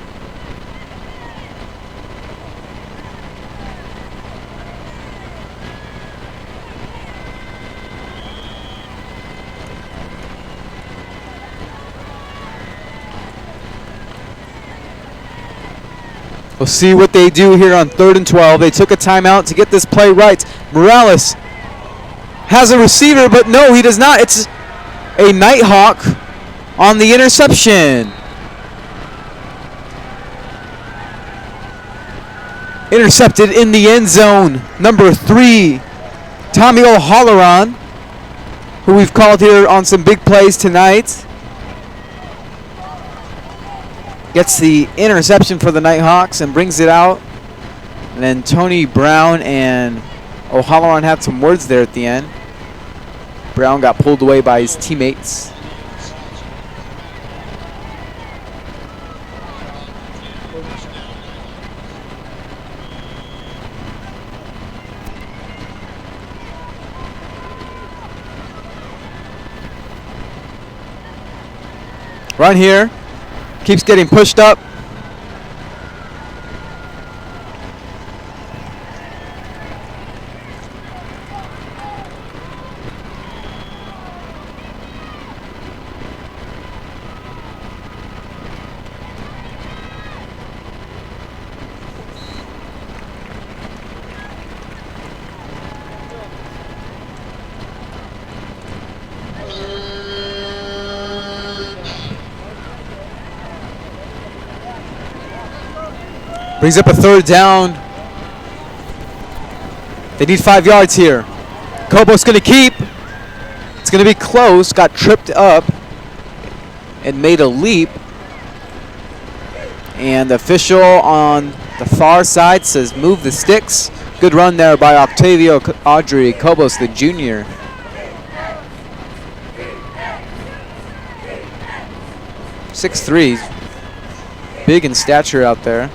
B: We'll see what they do here on 3rd and 12. They took a timeout to get this play right. Morales has a receiver, but no, he does not. It's a Nighthawk on the interception. Intercepted in the end zone. Number 3, Tommy O'Halloran, who we've called here on some big plays tonight, gets the interception for the Nighthawks and brings it out. And then Tony Brown and O'Halloran had some words there at the end. Brown got pulled away by his teammates. Run here. Keeps getting pushed up. Brings up a 3rd down. They need 5 yards here. Kobos going to keep. It's going to be close. Got tripped up and made a leap. And the official on the far side says move the sticks. Good run there by Octavio Audrey Kobos, the junior. .6'3", big in stature out there.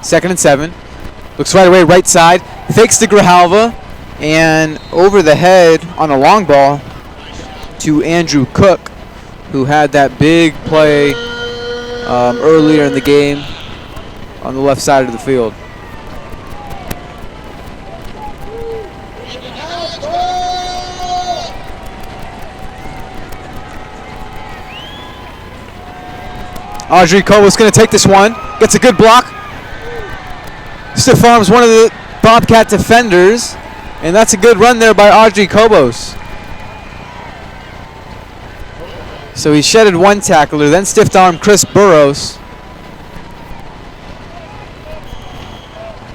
B: Second and 7. Looks right away, right side. Fakes to Grijalva. And over the head on a long ball to Andrew Cook, who had that big play earlier in the game on the left side of the field. Audrey Kobos going to take this one. Gets a good block. Stiff arms one of the Bobcat defenders, and that's a good run there by Audrey Kobos. So he shedded one tackler, then stiff armed Chris Burrows.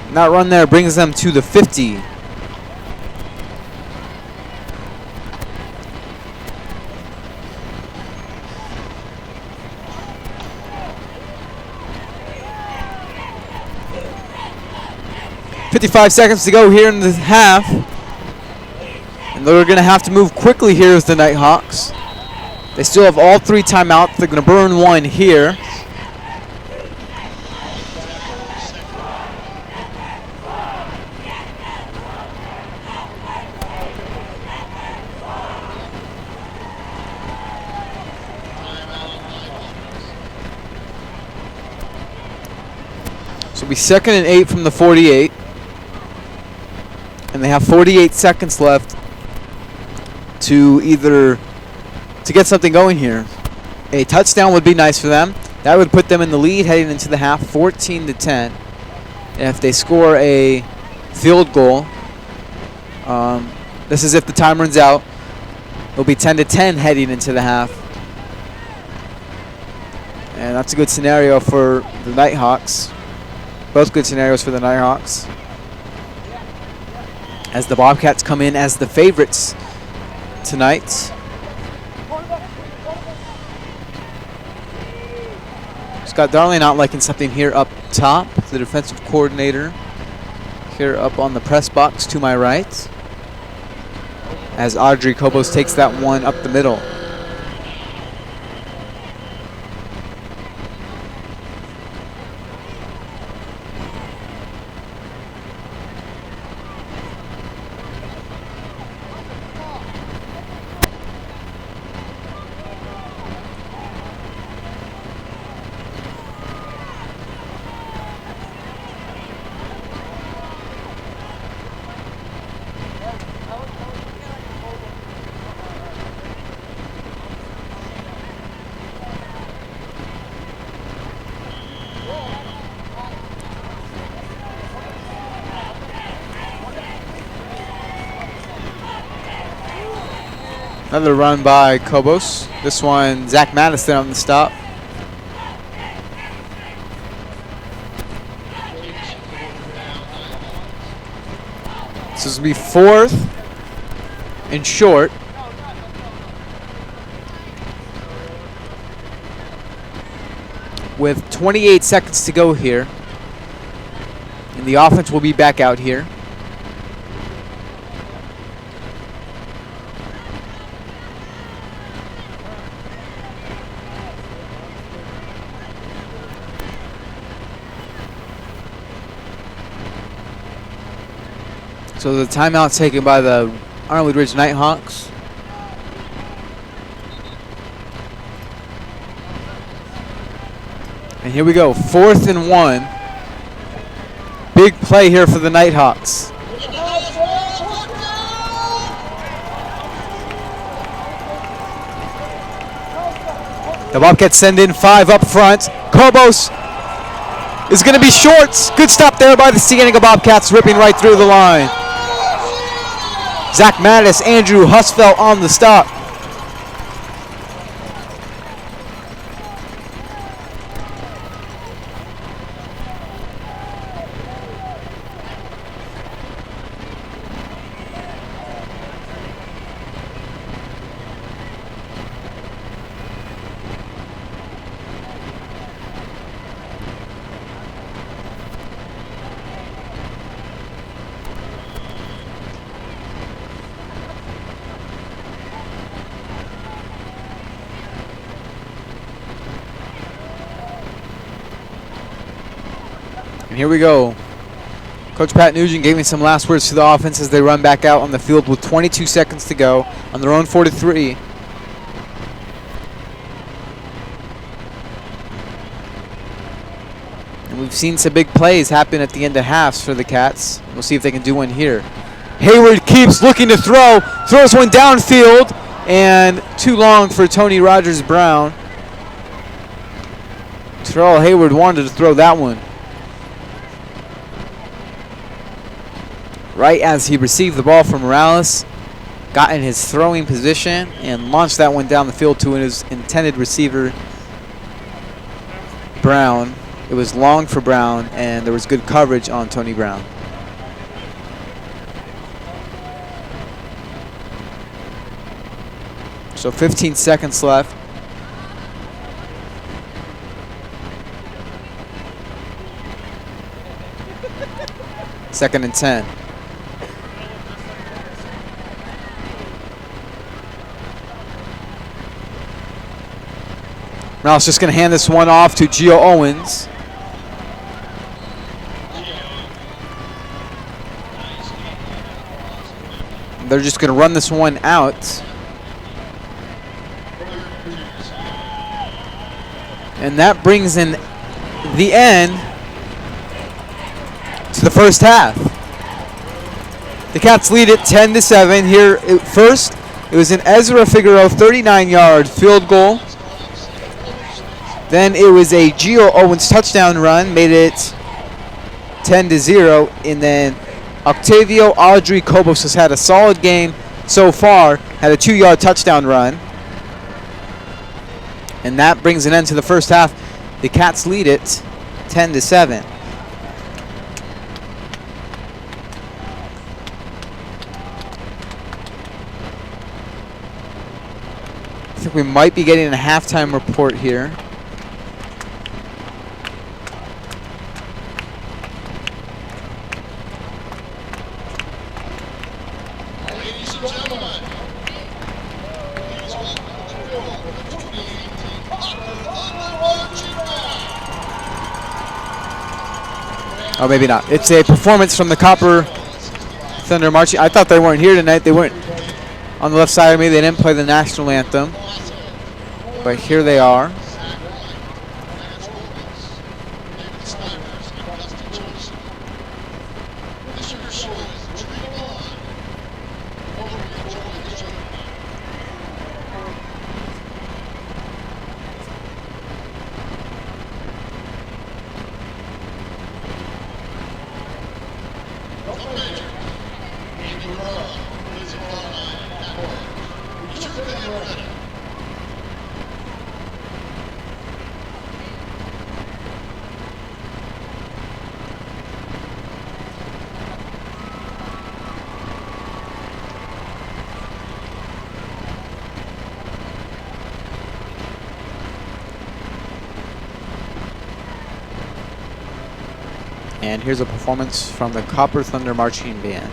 B: And that run there brings them to the 50. .55 seconds to go here in the half. And they're going to have to move quickly here as the Nighthawks. They still have all 3 timeouts. They're going to burn one here. So it'll be 2nd and 8 from the 48. And they have 48 seconds left to get something going here. A touchdown would be nice for them. That would put them in the lead heading into the half, 14-10. And if they score a field goal, this is if the time runs out, it'll be 10-10 heading into the half. And that's a good scenario for the Nighthawks. Both good scenarios for the Nighthawks, as the Bobcats come in as the favorites tonight. Scott Darling not liking something here up top, the defensive coordinator here up on the press box to my right, as Audrey Kobos takes that one up the middle. Another run by Kobos. This one, Zach Madison on the stop. So this will be 4th and short. With 28 seconds to go here. And the offense will be back out here. So the timeout taken by the Ironwood Ridge Nighthawks. And here we go, 4th and 1. Big play here for the Nighthawks. The Bobcats send in 5 up front. Kobos is going to be short. Good stop there by the Cienega Bobcats, ripping right through the line. Zach Mattis, Andrew Husfeld on the stop. And here we go. Coach Pat Nugent gave me some last words to the offense as they run back out on the field with 22 seconds to go on their own 43. And we've seen some big plays happen at the end of halves for the Cats. We'll see if they can do one here. Hayward keeps looking to throw, throws one downfield, and too long for Tony Rogers-Brown. Terrell Hayward wanted to throw that one right as he received the ball from Morales, got in his throwing position, and launched that one down the field to his intended receiver, Brown. It was long for Brown, and there was good coverage on Tony Brown. So 15 seconds left. Second and 10. Morales just going to hand this one off to Gio Owens. They're just going to run this one out. And that brings in the end to the first half. The Cats lead it 10-7. Here first, it was an Ezra Figueroa 39-yard field goal. Then it was a Gio Owens touchdown run, made it 10-0. And then Octavio Audrey Cobos has had a solid game so far, had a 2-yard touchdown run. And that brings an end to the first half. The Cats lead it 10-7. I think we might be getting a halftime report here. Oh, maybe not. It's a performance from the Copper Thunder marching. I thought they weren't here tonight. They weren't on the left side of me. They didn't play the national anthem. But here they are. And here's a performance from the Copper Thunder Marching Band.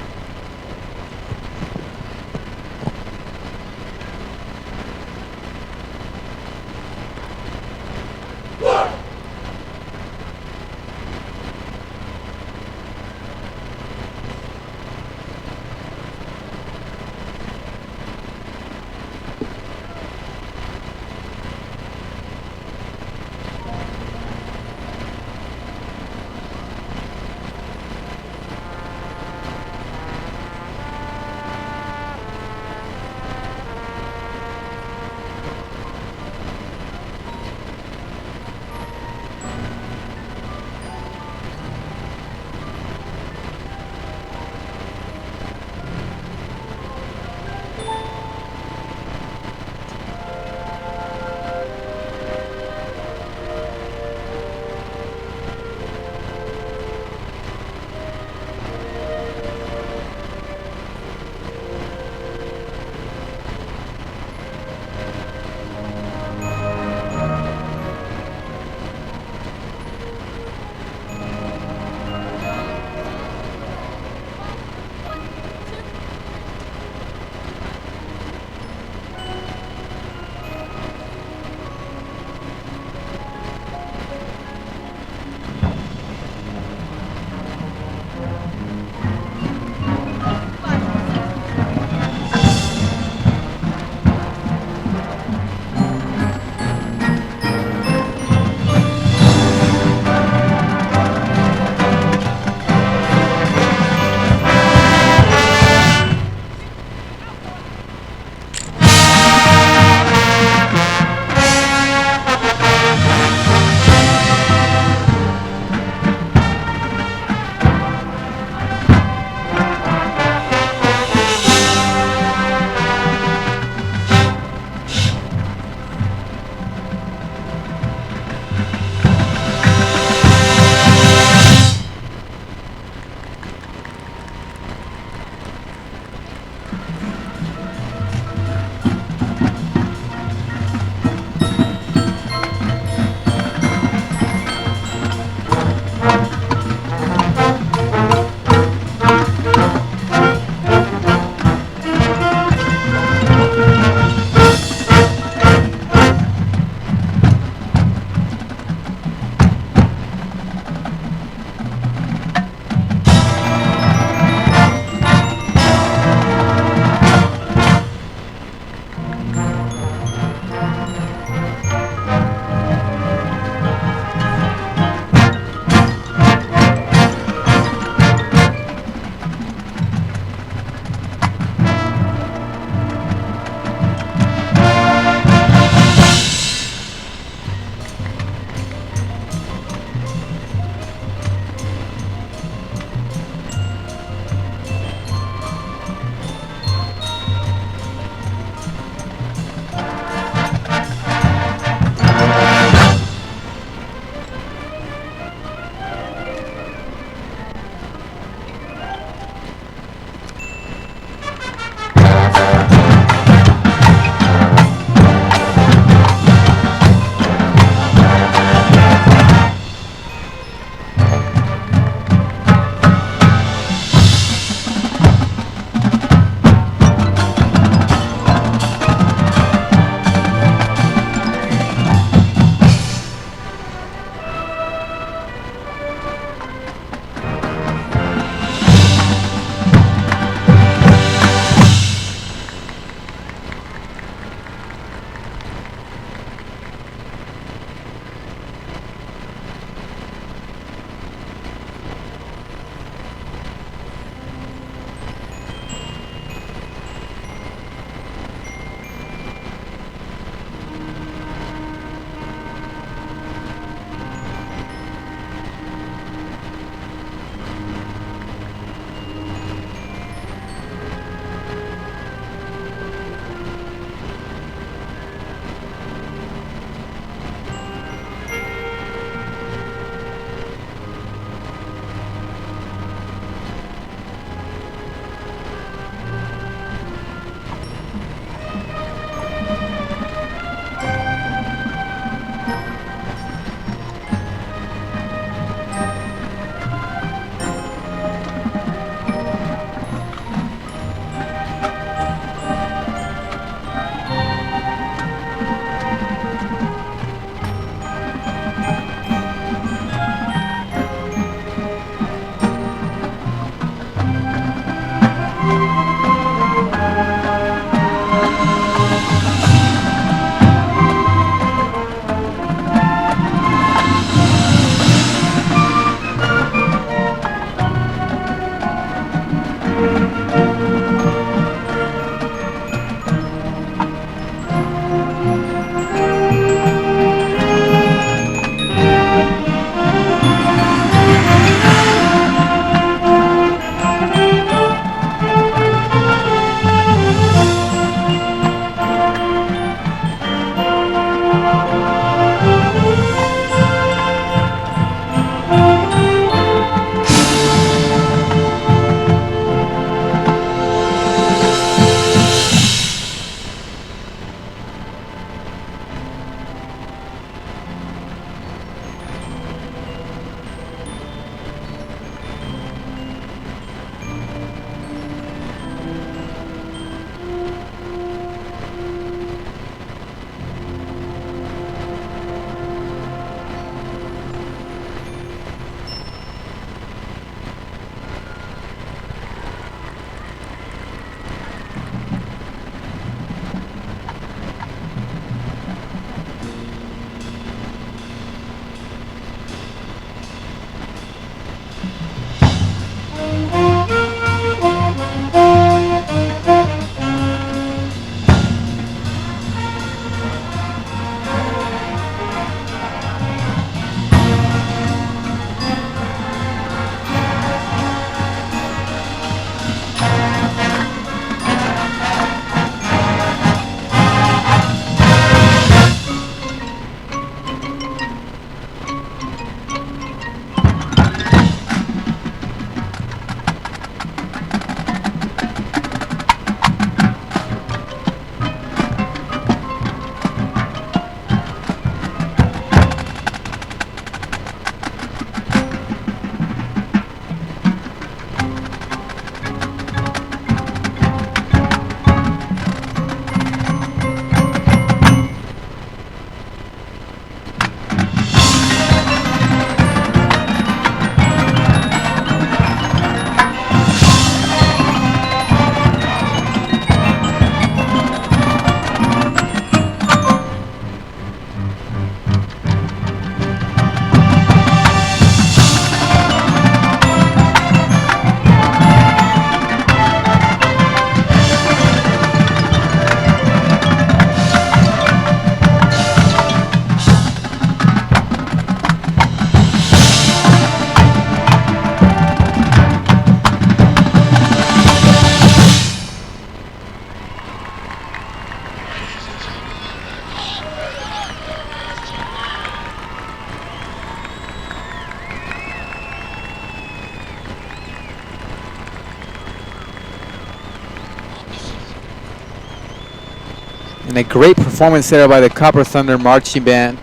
B: And a great performance there by the Copper Thunder Marching Band.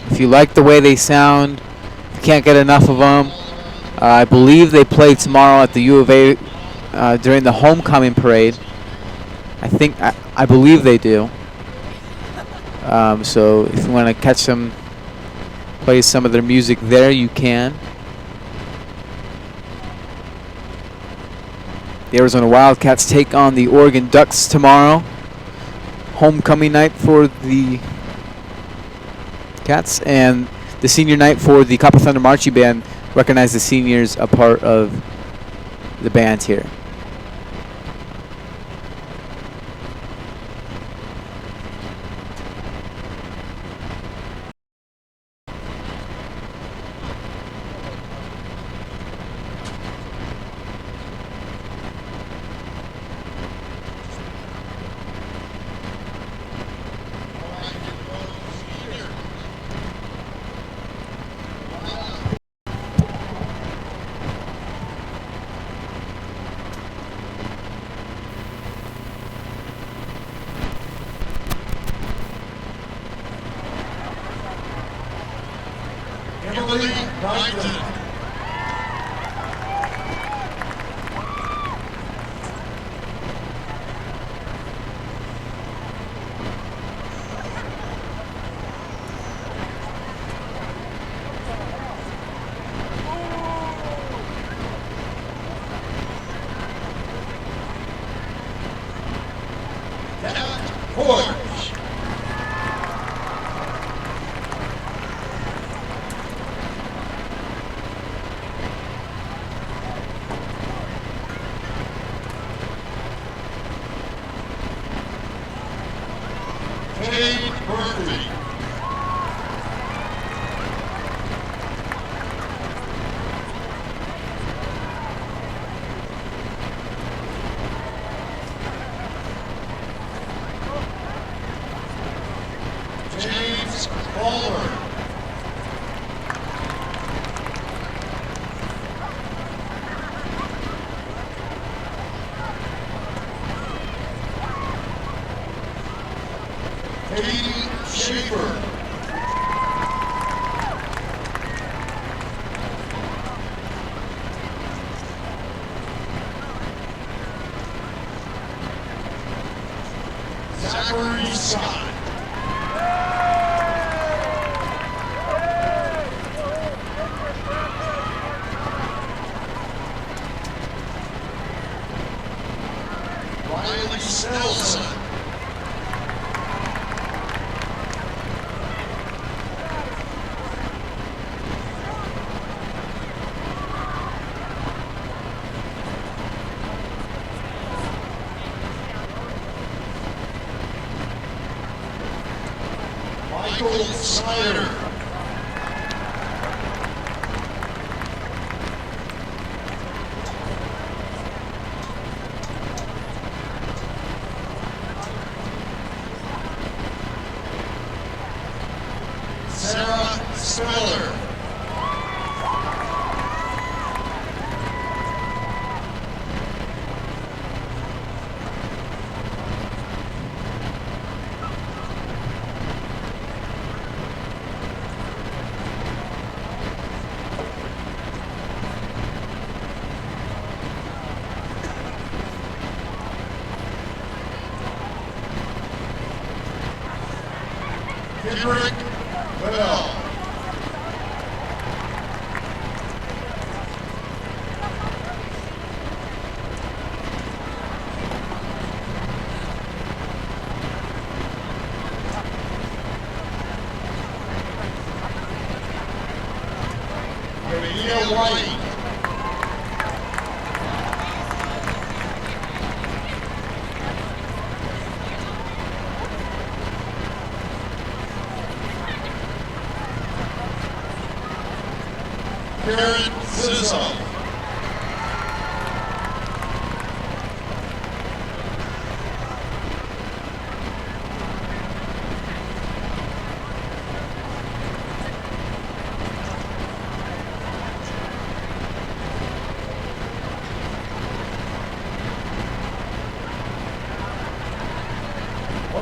B: If you like the way they sound, you can't get enough of them. I believe they play tomorrow at the U of A during the homecoming parade. I believe they do. So if you want to catch them, play some of their music there, you can. The Arizona Wildcats take on the Oregon Ducks tomorrow. Homecoming night for the Cats, and the senior night for the Copper Thunder Marching Band. Recognize the seniors a part of the band here.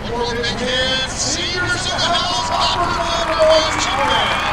A: for the big hands, seniors of the house, Upper Chicken.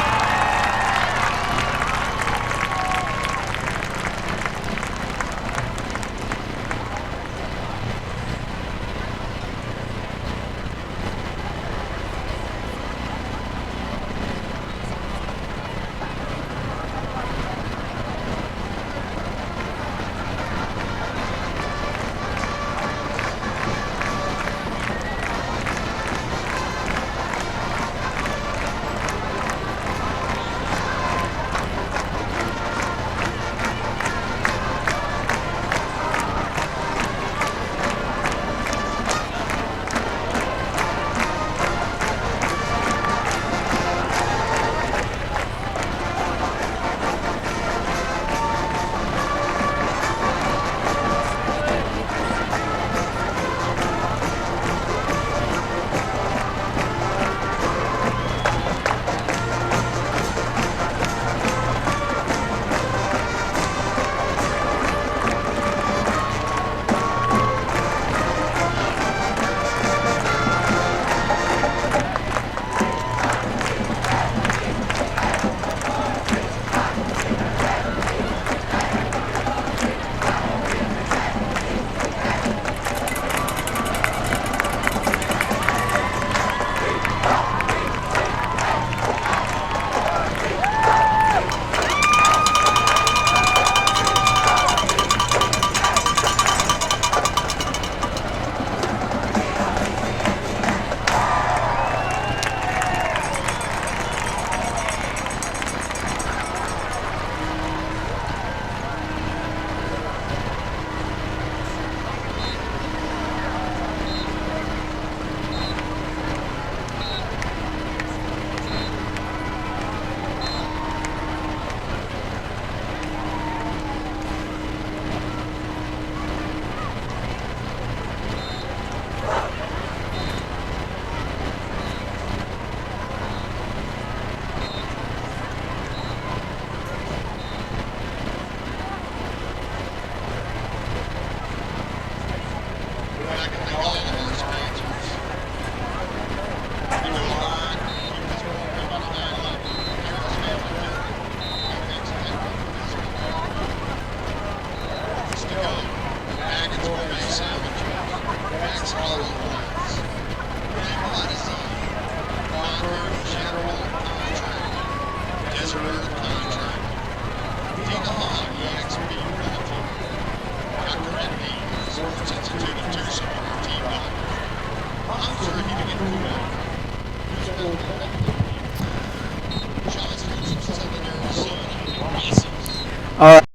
B: All right.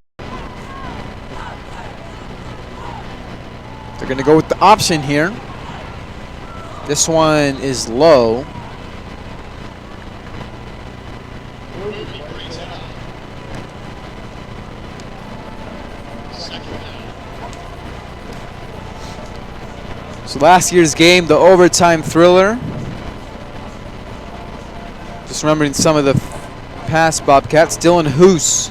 B: They're going to go with the option here. This one is low. So last year's game, the overtime thriller. Just remembering some of the past Bobcats. Dylan Hoos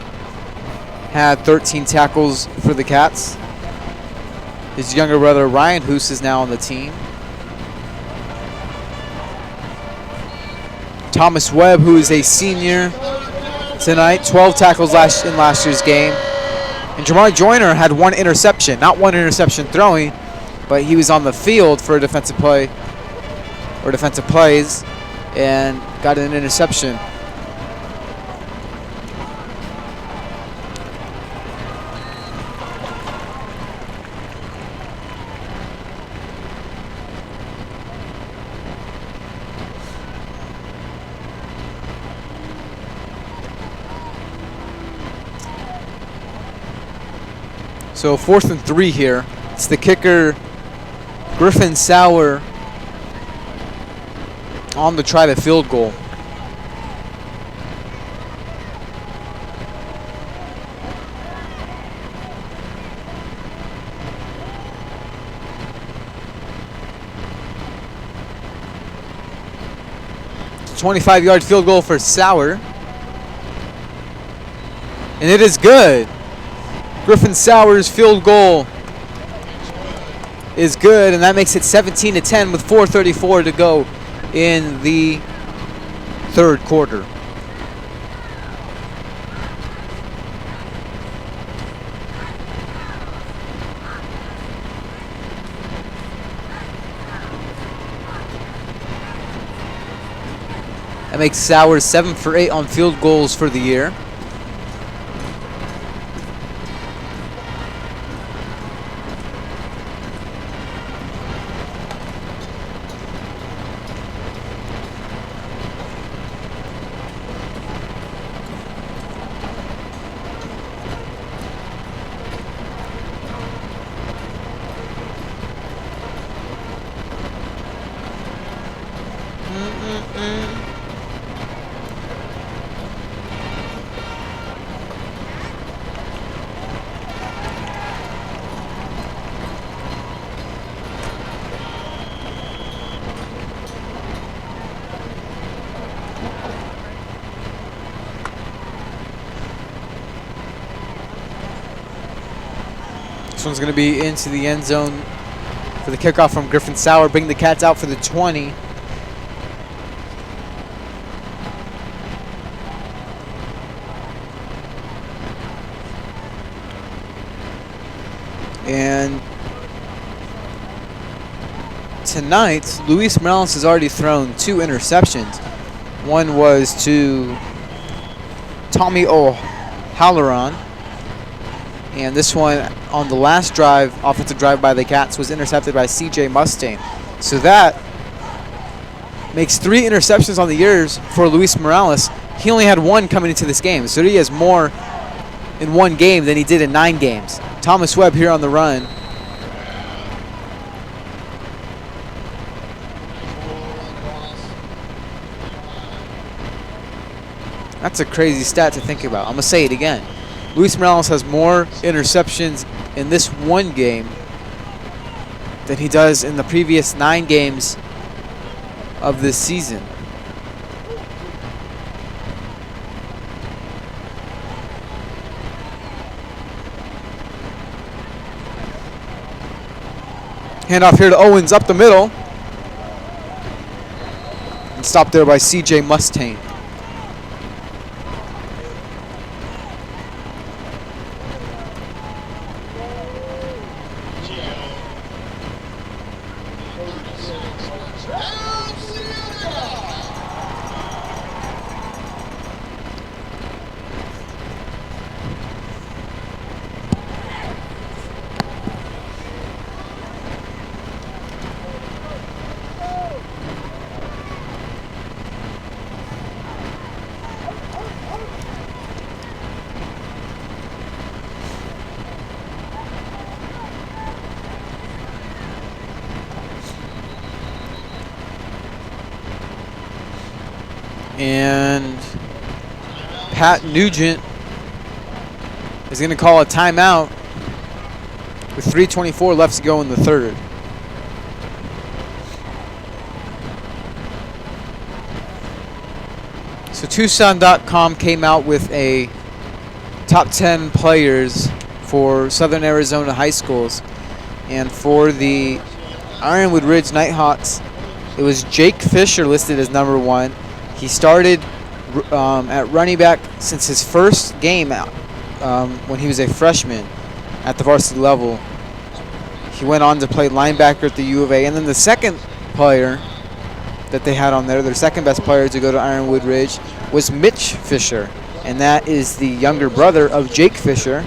B: had 13 tackles for the Cats. His younger brother Ryan Hoos is now on the team. Thomas Webb, who is a senior tonight, 12 tackles in last year's game. And Jamar Joyner had one interception, not one interception throwing, but he was on the field for a defensive play or defensive plays and got an interception. So 4th and 3 here. It's the kicker, Griffin Sauer, on to try the field goal. It's a 25-yard field goal for Sauer. And it is good. Griffin Sauer's field goal is good, and that makes it 17-10 with 4:34 to go in the third quarter. That makes Sowers 7 for 8 on field goals for the year. This one's going to be into the end zone for the kickoff from Griffin Sauer. Bring the Cats out for the 20. And tonight, Luis Morales has already thrown 2 interceptions. One was to Tommy O'Halloran, and this one on the last drive, offensive drive by the Cats, was intercepted by C.J. Mustaine. So that makes 3 interceptions on the years for Luis Morales. He only had 1 coming into this game, so he has more in 1 game than he did in 9 games. Thomas Webb here on the run. That's a crazy stat to think about. I'm going to say it again. Luis Morales has more interceptions in this 1 game than he does in the previous 9 games of this season. Handoff here to Owens up the middle. And stopped there by C.J. Mustaine. And Pat Nugent is going to call a timeout with 3:24 left to go in the third. So Tucson.com came out with a top 10 players for Southern Arizona high schools. And for the Ironwood Ridge Nighthawks, it was Jake Fisher listed as number 1. He started at running back since his first game when he was a freshman at the varsity level. He went on to play linebacker at the U of A. And then the second player that they had on there, their second best player to go to Ironwood Ridge, was Mitch Fisher. And that is the younger brother of Jake Fisher.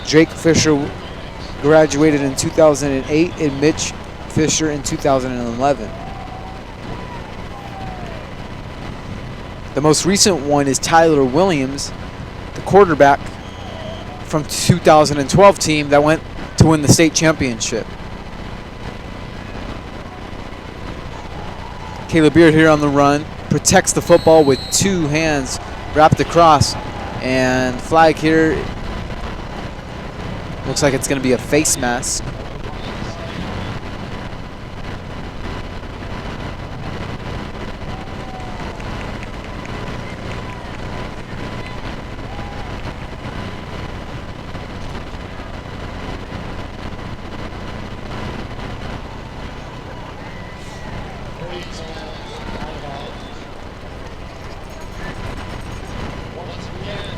B: Jake Fisher graduated in 2008 and Mitch Fisher in 2011. The most recent one is Tyler Williams, the quarterback from 2012 team that went to win the state championship. Caleb Beard here on the run, protects the football with 2 hands wrapped across, and flag here. Looks like it's going to be a face mask.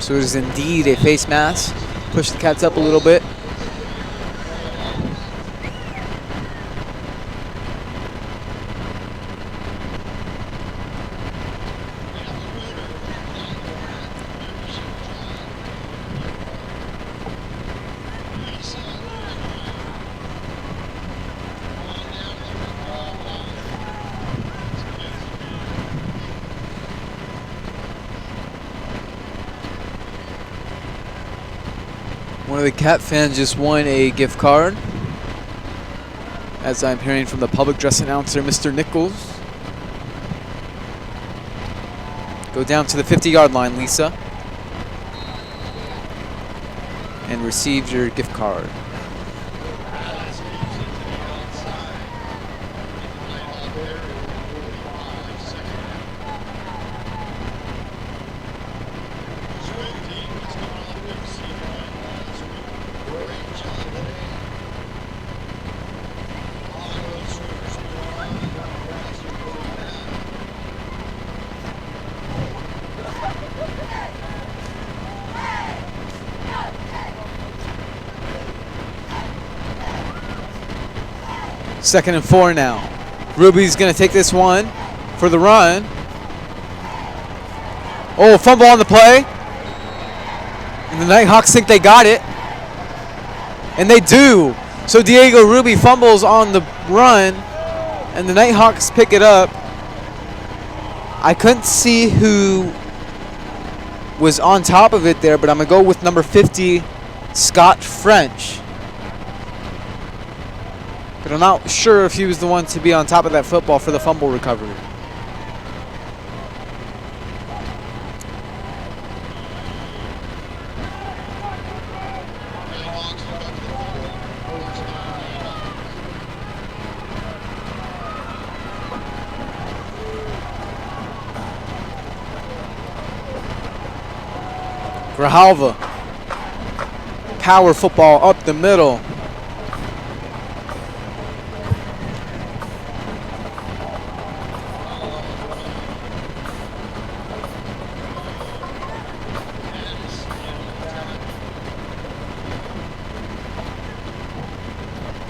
B: So it is indeed a face mask. Push the Cats up a little bit. One of the Cat fans just won a gift card, as I'm hearing from the public dress announcer, Mr. Nichols. Go down to the 50-yard line, Lisa, and receive your gift card. Second and 4 now. Ruby's going to take this one for the run. Oh, fumble on the play. And the Nighthawks think they got it. And they do. So Diego Ruby fumbles on the run, and the Nighthawks pick it up. I couldn't see who was on top of it there, but I'm going to go with number 50, Scott French. But I'm not sure if he was the one to be on top of that football for the fumble recovery. Grijalva. Power football up the middle.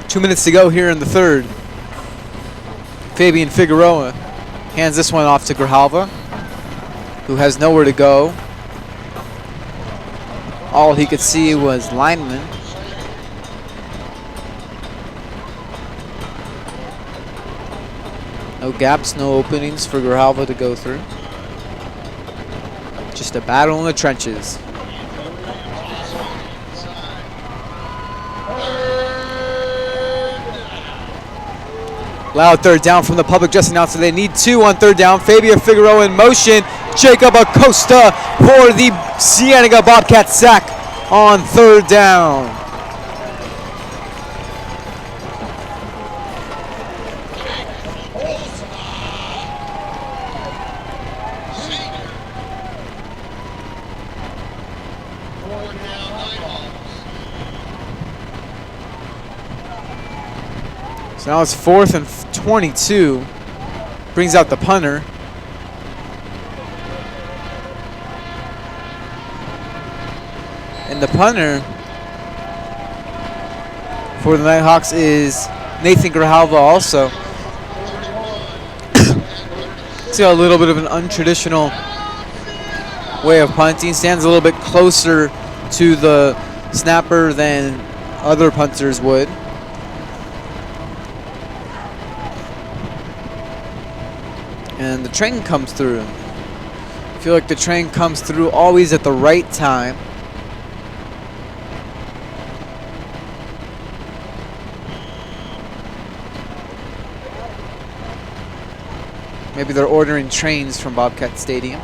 B: Two minutes to go here in the third. Fabian Figueroa hands this one off to Grijalva, who has nowhere to go. All he could see was linemen. No gaps, no openings for Grijalva to go through. Just a battle in the trenches. Loud third down from the public dress announcer. They need 2 on third down. Fabian Figueroa in motion. Jacob Acosta for the Cienega Bobcats sack on third down. So now it's 4th and 22. Brings out the punter. And the punter for the Nighthawks is Nathan Grijalva also. See a little bit of an untraditional way of punting. Stands a little bit closer to the snapper than other punters would. And the train comes through. I feel like the train comes through always at the right time. Maybe they're ordering trains from Bobcat Stadium.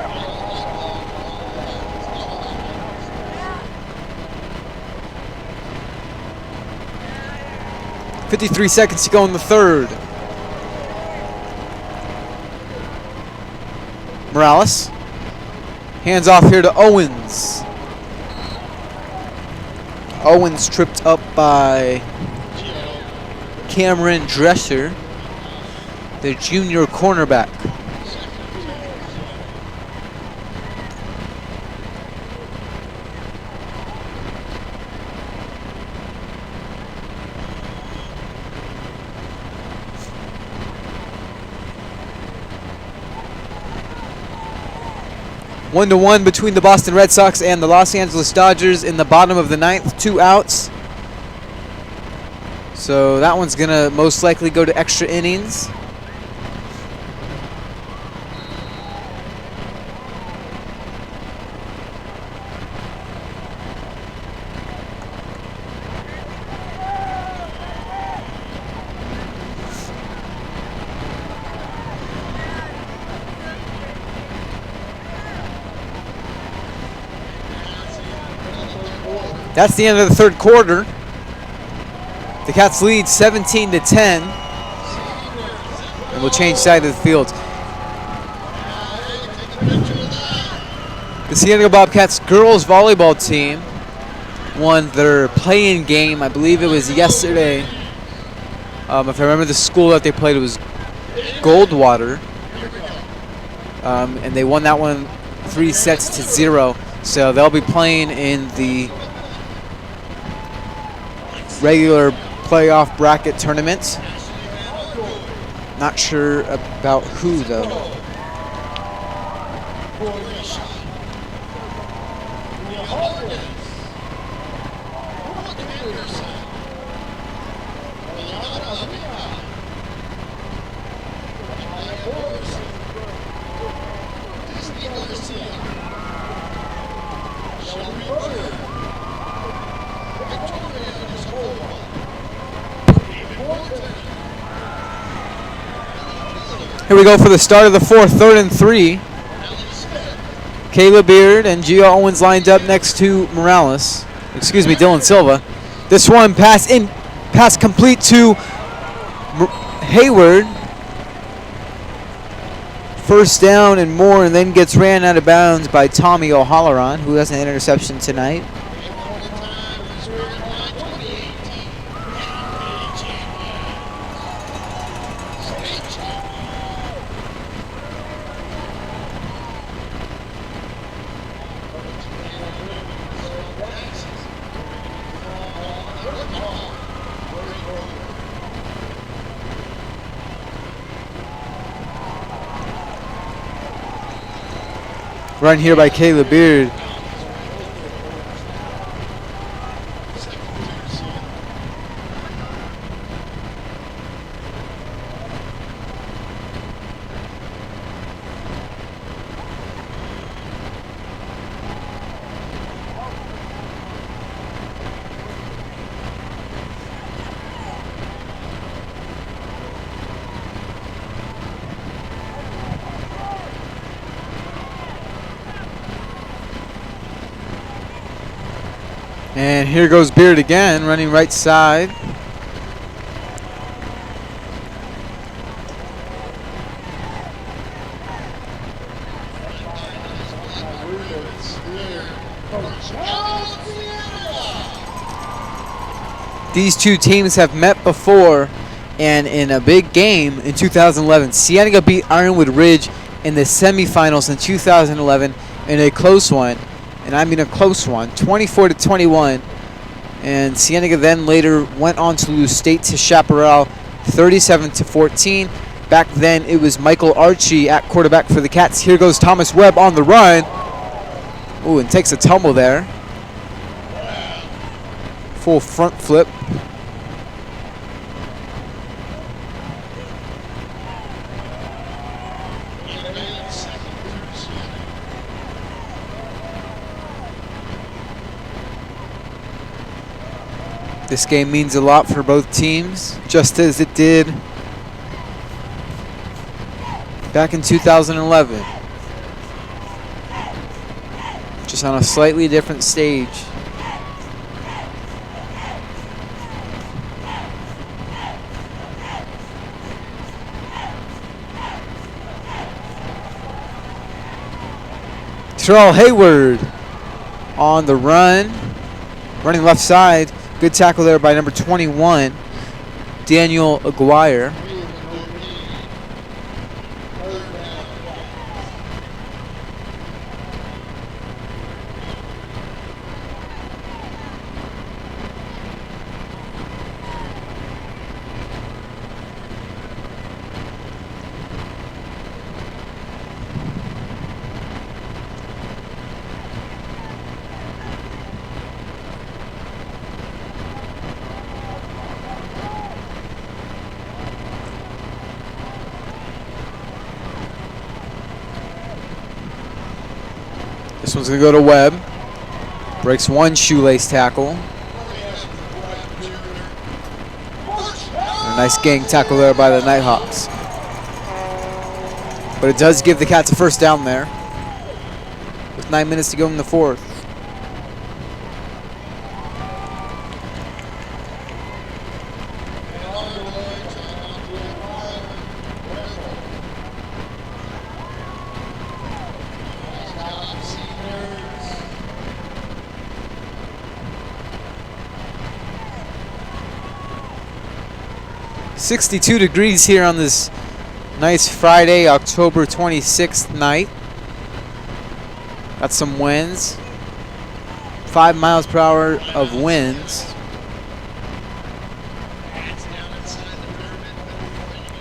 B: .53 seconds to go in the third. Morales. Hands off here to Owens. Owens tripped up by Cameron Drescher, the junior cornerback. 1-1 between the Boston Red Sox and the Los Angeles Dodgers in the bottom of the ninth. 2 outs. So that one's going to most likely go to extra innings. That's the end of the third quarter. The Cats lead 17-10. And we'll change side of the field. The Cienega Bobcats girls volleyball team won their play-in game. I believe it was yesterday. If I remember the school that they played, it was Goldwater. And they won that one 3-0. So they'll be playing in the regular playoff bracket tournament. Not sure about who though. Here we go for the start of the fourth, 3rd and 3. Kayla Beard and Gia Owens lined up next to Dylan Silva. This one pass complete to Hayward. First down and more, and then gets ran out of bounds by Tommy O'Halloran, who has an interception tonight. Run here by Kayla Beard. And here goes Beard again, running right side. These two teams have met before, and in a big game in 2011, Cienega beat Ironwood Ridge in the semifinals in 2011 in a close one. And I mean a close one, 24-21. And Cienega then later went on to lose state to Chaparral, 37-14. Back then it was Michael Archie at quarterback for the Cats. Here goes Thomas Webb on the run. Ooh, and takes a tumble there. Full front flip. This game means a lot for both teams, just as it did back in 2011. Just on a slightly different stage. Terrell Hayward on the run, running left side. Good tackle there by number 21, Daniel Aguirre. This one's going to go to Webb. Breaks one shoelace tackle. A nice gang tackle there by the Nighthawks. But it does give the Cats a first down there, with 9 minutes to go in the fourth. .62 degrees here on this nice Friday, October 26th night. Got some winds. 5 miles per hour of winds.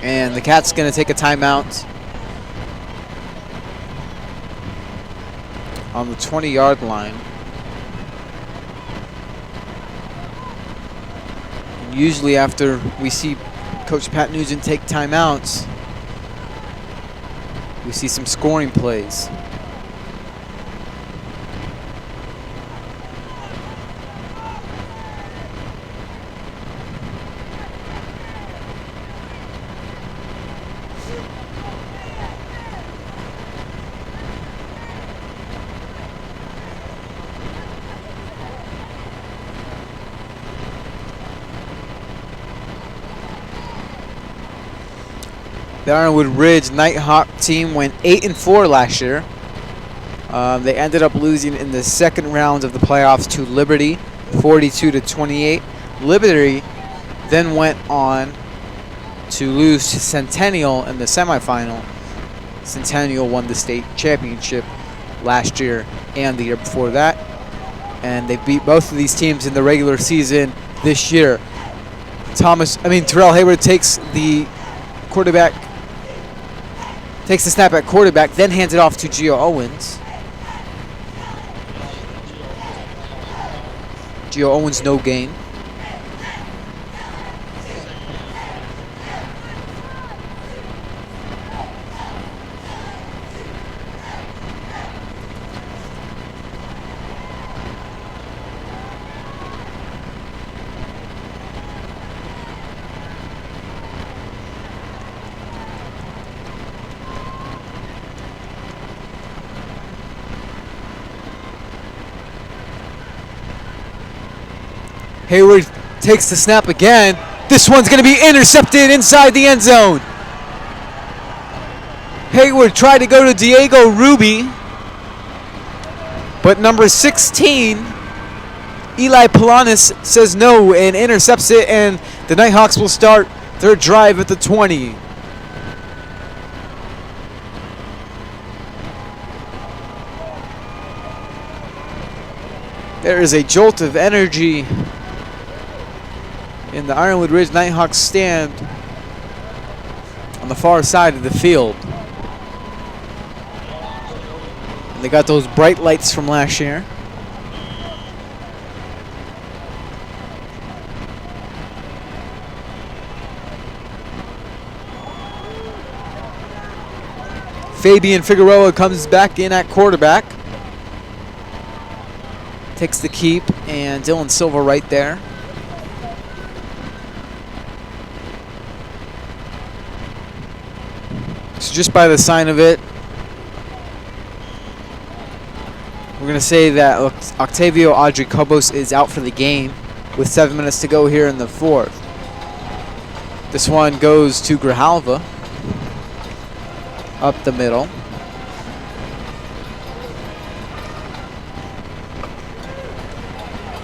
B: And the Cats going to take a timeout on the 20-yard line. And usually after we see Coach Pat Nugent take timeouts, we see some scoring plays. The Ironwood Ridge Nighthawk team went 8-4 last year. They ended up losing in the second round of the playoffs to Liberty, 42-28. Liberty then went on to lose to Centennial in the semifinal. Centennial won the state championship last year and the year before that. And they beat both of these teams in the regular season this year. Terrell Hayward takes the snap at quarterback, then hands it off to Gio Owens. Gio Owens, no gain. Hayward takes the snap again. This one's going to be intercepted inside the end zone. Hayward tried to go to Diego Ruby, but number 16, Eli Polanis, says no and intercepts it, and the Nighthawks will start their drive at the 20. There is a jolt of energy in the Ironwood Ridge Nighthawks stand on the far side of the field. And they got those bright lights from last year. Fabian Figueroa comes back in at quarterback. Takes the keep, and Dylan Silva right there. So just by the sign of it, we're going to say that Octavio Adricobos is out for the game with 7 minutes to go here in the fourth. This one goes to Grijalva up the middle.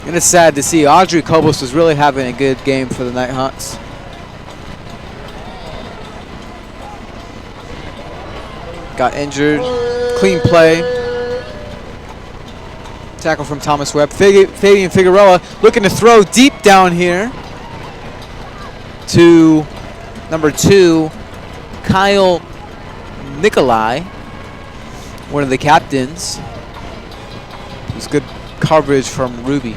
B: And it's sad to see. Adricobos was really having a good game for the Nighthawks. Got injured. Clean play. Tackle from Thomas Webb. Fabian Figueroa looking to throw deep down here to number 2, Kyle Nikolai, one of the captains. It was good coverage from Ruby.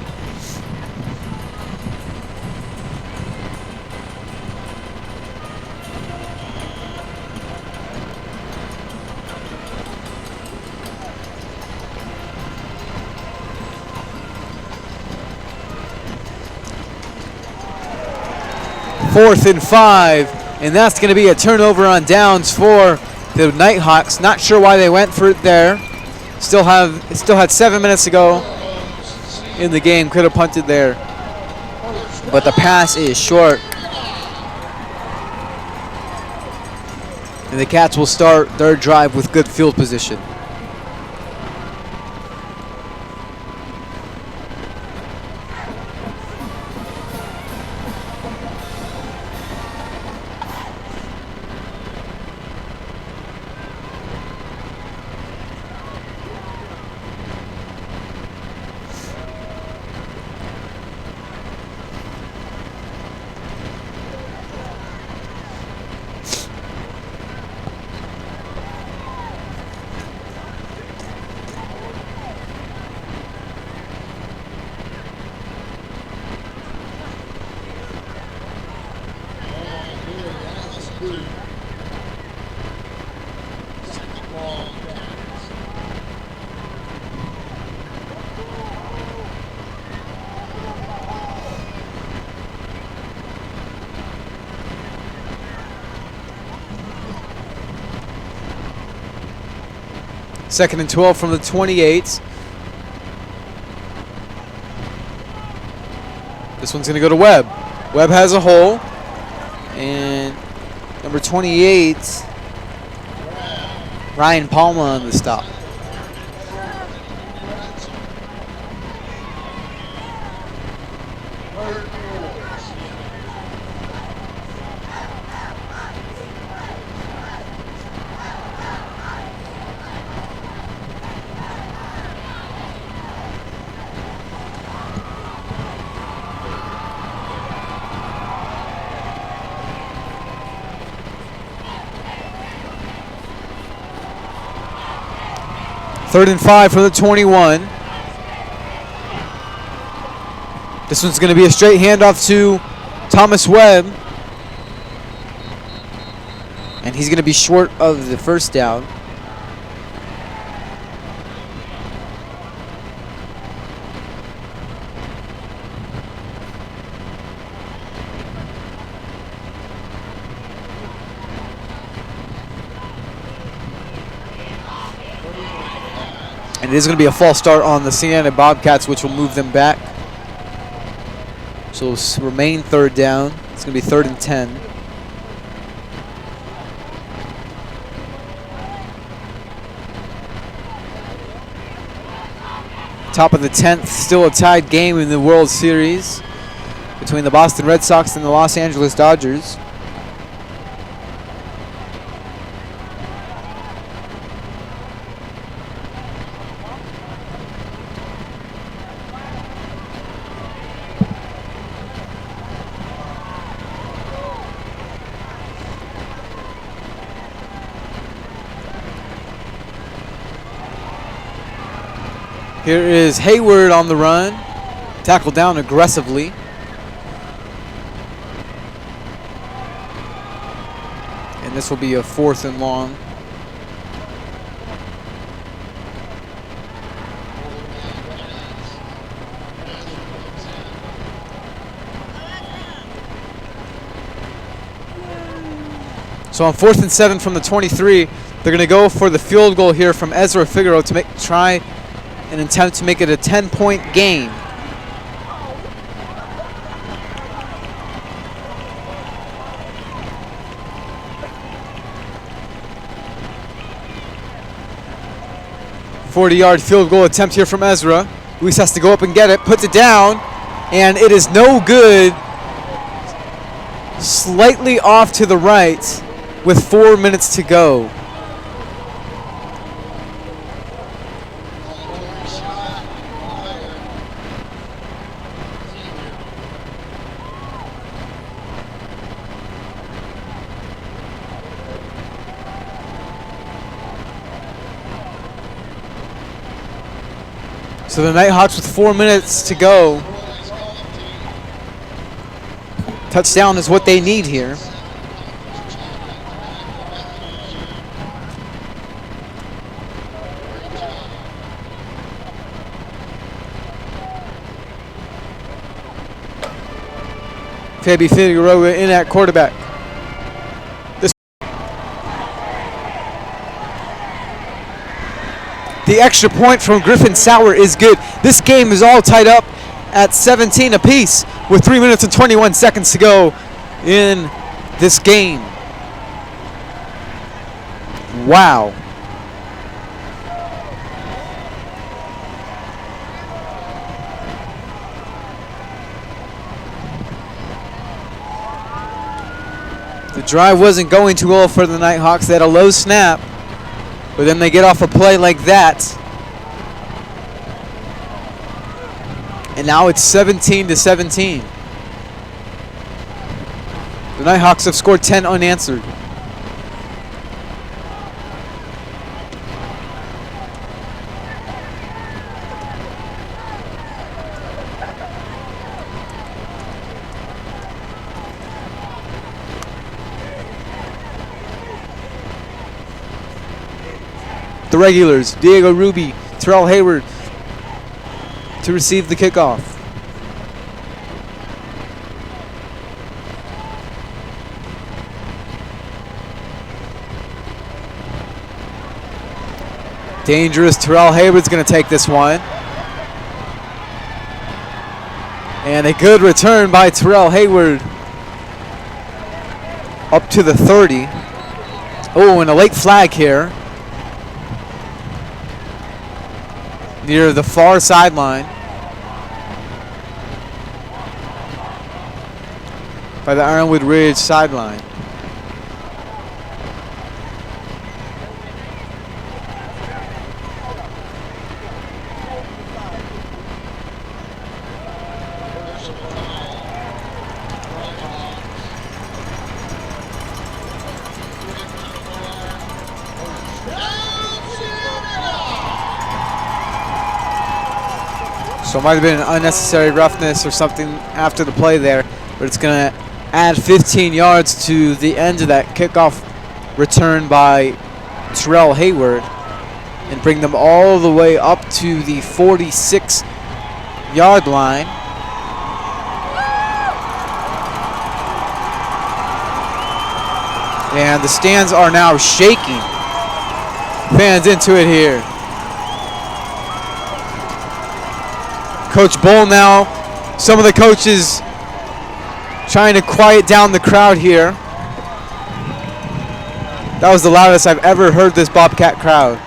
B: 4th and 5, and that's going to be a turnover on downs for the Nighthawks. Not sure why they went for it there. Still had 7 minutes to go in the game. Could have punted there, but the pass is short. And the Cats will start their drive with good field position. Second and 12 from the 28. This one's going to go to Webb. Webb has a hole. And number 28, Ryan Palma on the stop. Third and 5 for the 21. This one's going to be a straight handoff to Thomas Webb. And he's going to be short of the first down. And it is going to be a false start on the Siena Bobcats, which will move them back. So it'll remain third down. It's going to be 3rd and 10. Top of the 10th, still a tied game in the World Series between the Boston Red Sox and the Los Angeles Dodgers. Here is Hayward on the run. Tackled down aggressively. And this will be a 4th and long. So on 4th and 7 from the 23, they're going to go for the field goal here from Ezra Figueroa to try an attempt to make it a 10-point game. .40-yard field goal attempt here from Ezra. Luis has to go up and get it, puts it down, and it is no good. Slightly off to the right with 4 minutes to go. So the Nighthawks with 4 minutes to go. Touchdown is what they need here. KB Figueroa in at quarterback. The extra point from Griffin Sauer is good. This game is all tied up at 17 apiece with 3 minutes and 21 seconds to go in this game. Wow. The drive wasn't going too well for the Nighthawks. They had a low snap, but then they get off a play like that. And now it's 17-17. The Nighthawks have scored 10 unanswered. The regulars, Diego Ruby, Terrell Hayward to receive the kickoff. Dangerous. Terrell Hayward's going to take this one. And a good return by Terrell Hayward up to the 30. Oh, and a late flag here near the far sideline by the Ironwood Ridge sideline. So it might have been an unnecessary roughness or something after the play there, but it's going to add 15 yards to the end of that kickoff return by Terrell Hayward and bring them all the way up to the 46-yard line. And the stands are now shaking. Fans into it here. Coach Bull now, some of the coaches trying to quiet down the crowd here. That was the loudest I've ever heard this Bobcat crowd.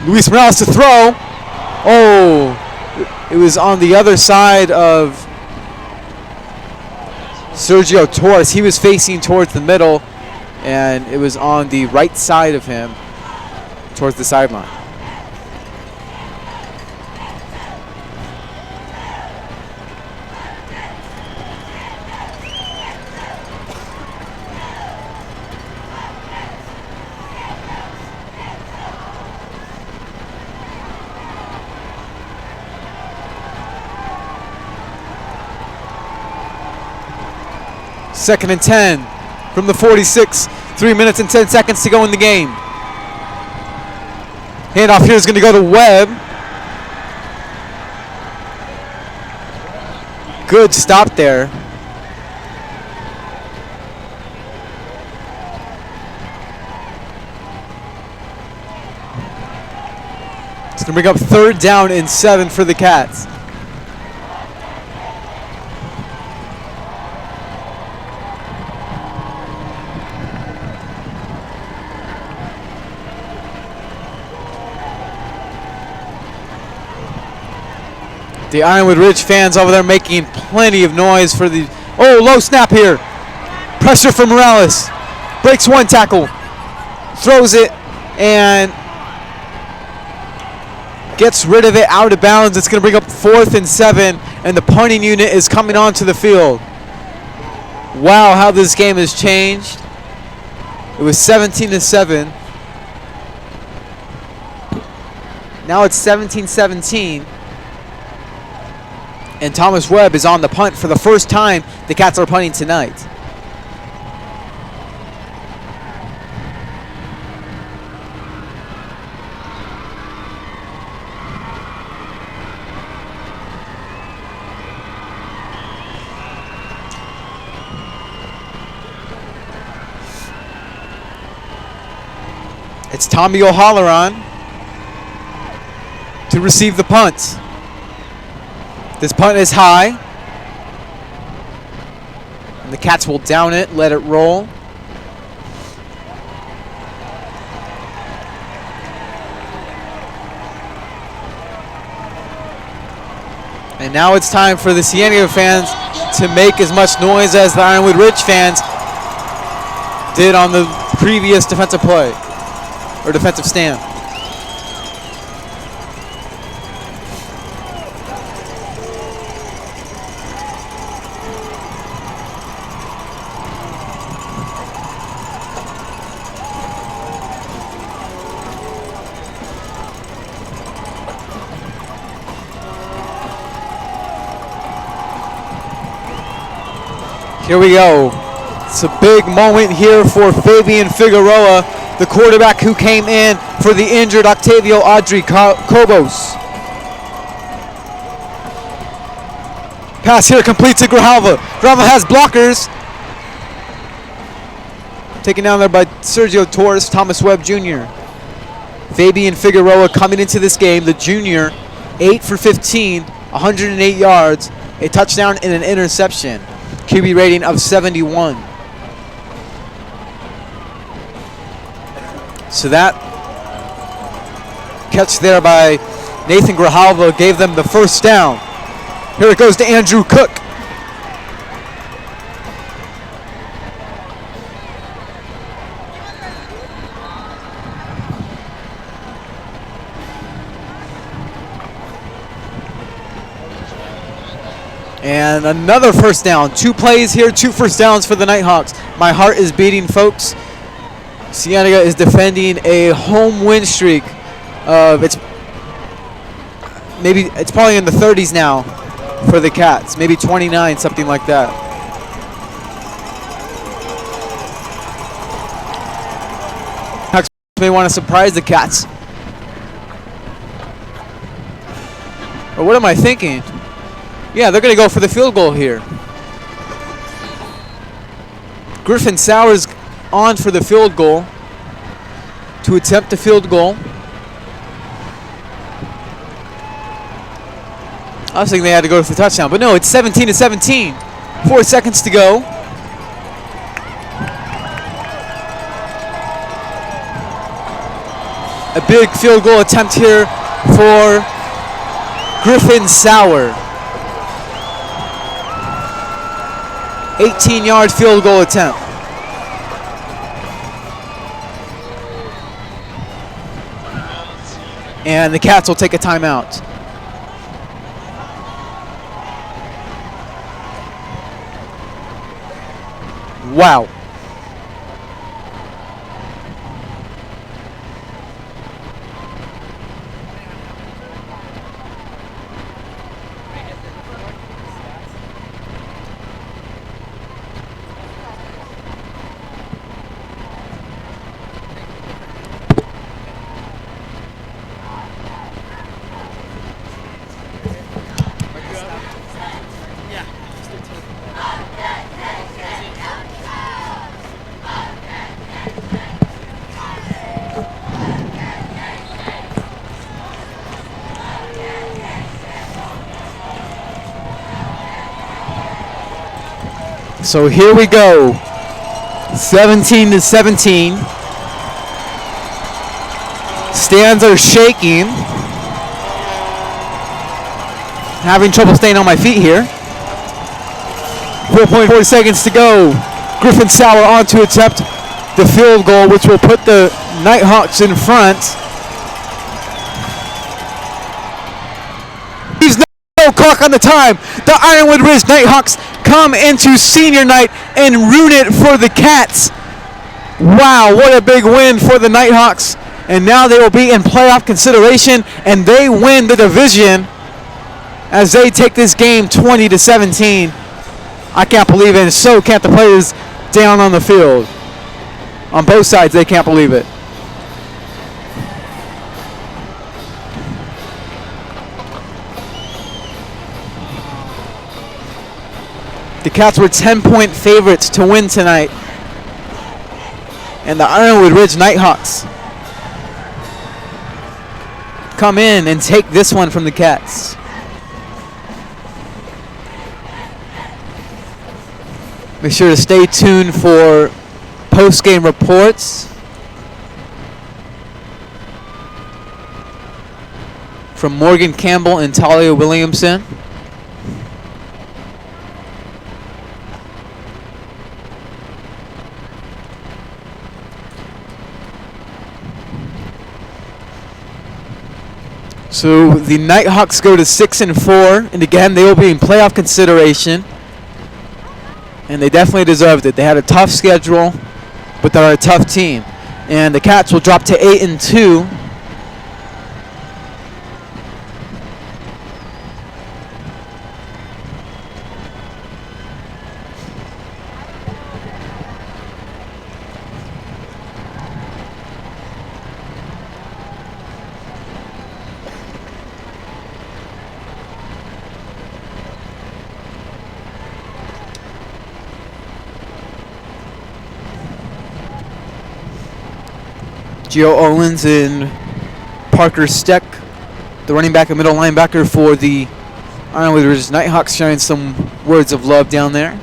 B: Luis Morales to throw. Oh, it was on the other side of Sergio Torres. He was facing towards the middle, and it was on the right side of him towards the sideline. Second and 10 from the 46. 3 minutes and 10 seconds to go in the game. Handoff here is going to go to Webb. Good stop there. It's going to bring up 3rd down and 7 for the Cats. The Ironwood Ridge fans over there making plenty of noise for the... Oh, low snap here. Pressure from Morales. Breaks one tackle. Throws it and gets rid of it out of bounds. It's going to bring up 4th and 7, and the punting unit is coming onto the field. Wow, how this game has changed. It was 17-7. Now it's 17-17. And Thomas Webb is on the punt for the first time the Cats are punting tonight. It's Tommy O'Halloran to receive the punt. This punt is high. And the Cats will down it, let it roll. And now it's time for the Cienega fans to make as much noise as the Ironwood Ridge fans did on the previous defensive play, or defensive stand. Here we go. It's a big moment here for Fabian Figueroa, the quarterback who came in for the injured Octavio Audrey Cobos. Pass here complete to Grijalva. Grijalva has blockers. Taken down there by Sergio Torres, Thomas Webb Jr. Fabian Figueroa coming into this game, the junior, 8 for 15, 108 yards, a touchdown and an interception. QB rating of 71. So that catch there by Nathan Grijalva gave them the first down. Here it goes to Andrew Cook. And another first down. 2 plays here, 2 first downs for the Nighthawks. My heart is beating, folks. Cienega is defending a home win streak. It's probably in the 30s now for the Cats. Maybe 29, something like that. Hawks may want to surprise the Cats. Or what am I thinking? Yeah, they're going to go for the field goal here. Griffin Sowers on for the field goal to attempt the field goal. I was thinking they had to go for the touchdown, but no, it's 17-17. 4 seconds to go. A big field goal attempt here for Griffin Sauer. 18-yard field goal attempt. And the Cats will take a timeout. Wow. So here we go, 17-17. Stands are shaking. Having trouble staying on my feet here. 4.4 seconds to go. Griffin Sauer on to attempt the field goal, which will put the Nighthawks in front. No clock on the time. The Ironwood Ridge Nighthawks come into senior night and ruin it for the Cats. Wow, what a big win for the Nighthawks. And now they will be in playoff consideration, and they win the division as they take this game 20-17. I can't believe it, and so can't the players down on the field. On both sides, they can't believe it. The Cats were 10-point favorites to win tonight. And the Ironwood Ridge Nighthawks come in and take this one from the Cats. Make sure to stay tuned for post-game reports from Morgan Campbell and Talia Williamson. So the Nighthawks go to 6-4, and again they will be in playoff consideration, and they definitely deserved it. They had a tough schedule, but they're a tough team. And the Cats will drop to 8-2. Gio Owens and Parker Steck, the running back and middle linebacker for the Ironwood Nighthawks, sharing some words of love down there.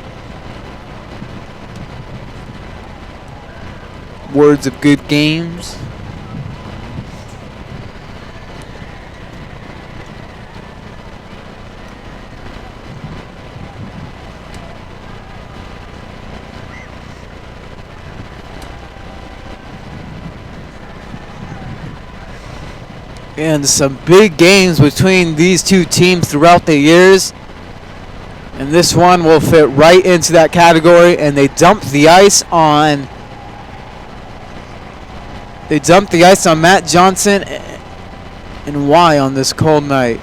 B: Words of good games. And some big games between these two teams throughout the years. And this one will fit right into that category. And they dumped the ice on Matt Johnson. And why on this cold night?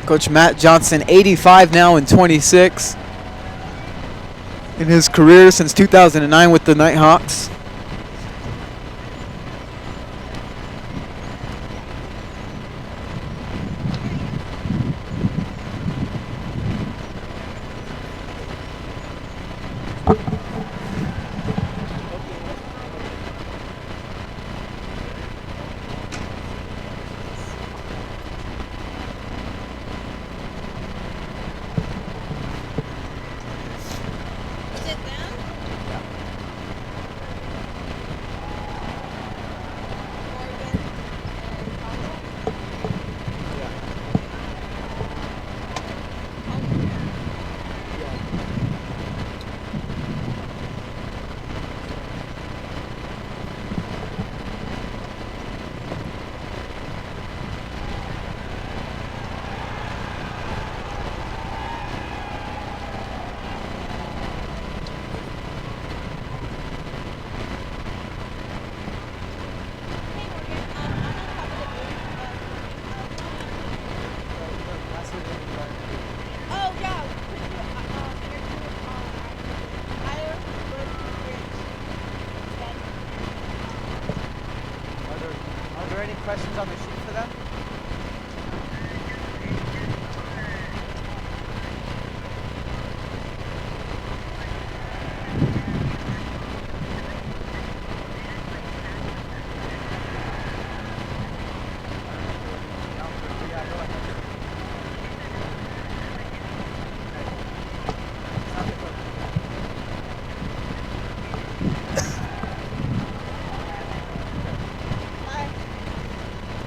B: Coach Matt Johnson, 85 now and 26 in his career since 2009 with the Nighthawks. Questions on the sheet for them?